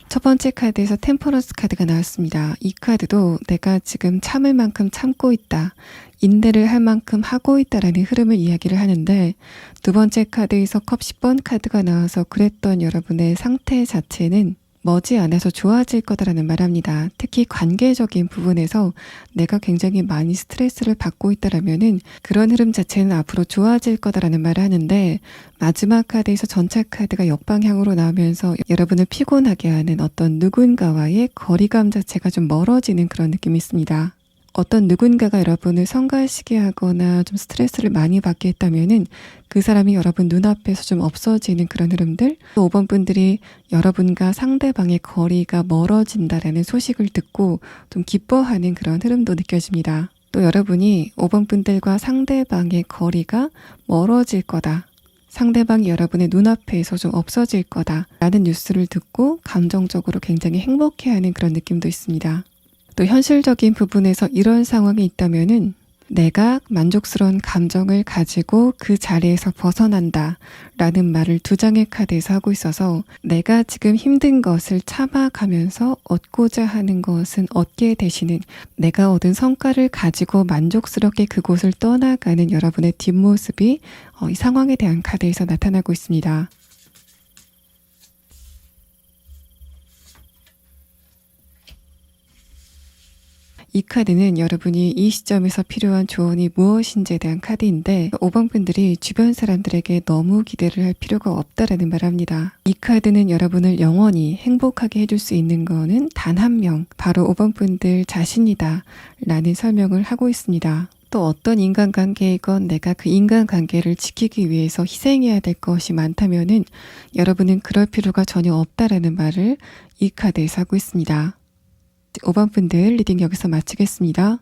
첫 번째 카드에서 템퍼런스 카드가 나왔습니다. 이 카드도 내가 지금 참을 만큼 참고 있다, 인내를 할 만큼 하고 있다라는 흐름을 이야기를 하는데, 두 번째 카드에서 컵 10번 카드가 나와서 그랬던 여러분의 상태 자체는 머지않아서 좋아질 거다라는 말합니다. 특히 관계적인 부분에서 내가 굉장히 많이 스트레스를 받고 있다라면은 그런 흐름 자체는 앞으로 좋아질 거다라는 말을 하는데, 마지막 카드에서 전차 카드가 역방향으로 나오면서 여러분을 피곤하게 하는 어떤 누군가와의 거리감 자체가 좀 멀어지는 그런 느낌이 있습니다. 어떤 누군가가 여러분을 성가시게 하거나 좀 스트레스를 많이 받게 했다면은 그 사람이 여러분 눈앞에서 좀 없어지는 그런 흐름들, 또 5번 분들이 여러분과 상대방의 거리가 멀어진다라는 소식을 듣고 좀 기뻐하는 그런 흐름도 느껴집니다. 또 여러분이 5번 분들과 상대방의 거리가 멀어질 거다. 상대방이 여러분의 눈앞에서 좀 없어질 거다. 라는 뉴스를 듣고 감정적으로 굉장히 행복해하는 그런 느낌도 있습니다. 또 현실적인 부분에서 이런 상황이 있다면은 내가 만족스러운 감정을 가지고 그 자리에서 벗어난다 라는 말을 두 장의 카드에서 하고 있어서 내가 지금 힘든 것을 참아가면서 얻고자 하는 것은 얻게 되시는, 내가 얻은 성과를 가지고 만족스럽게 그곳을 떠나가는 여러분의 뒷모습이 이 상황에 대한 카드에서 나타나고 있습니다. 이 카드는 여러분이 이 시점에서 필요한 조언이 무엇인지에 대한 카드인데 5번 분들이 주변 사람들에게 너무 기대를 할 필요가 없다라는 말을 합니다. 이 카드는 여러분을 영원히 행복하게 해줄 수 있는 거는 단 한 명, 바로 5번 분들 자신이다 라는 설명을 하고 있습니다. 또 어떤 인간관계이건 내가 그 인간관계를 지키기 위해서 희생해야 될 것이 많다면은 여러분은 그럴 필요가 전혀 없다라는 말을 이 카드에서 하고 있습니다. 5번 분들 리딩 여기서 마치겠습니다.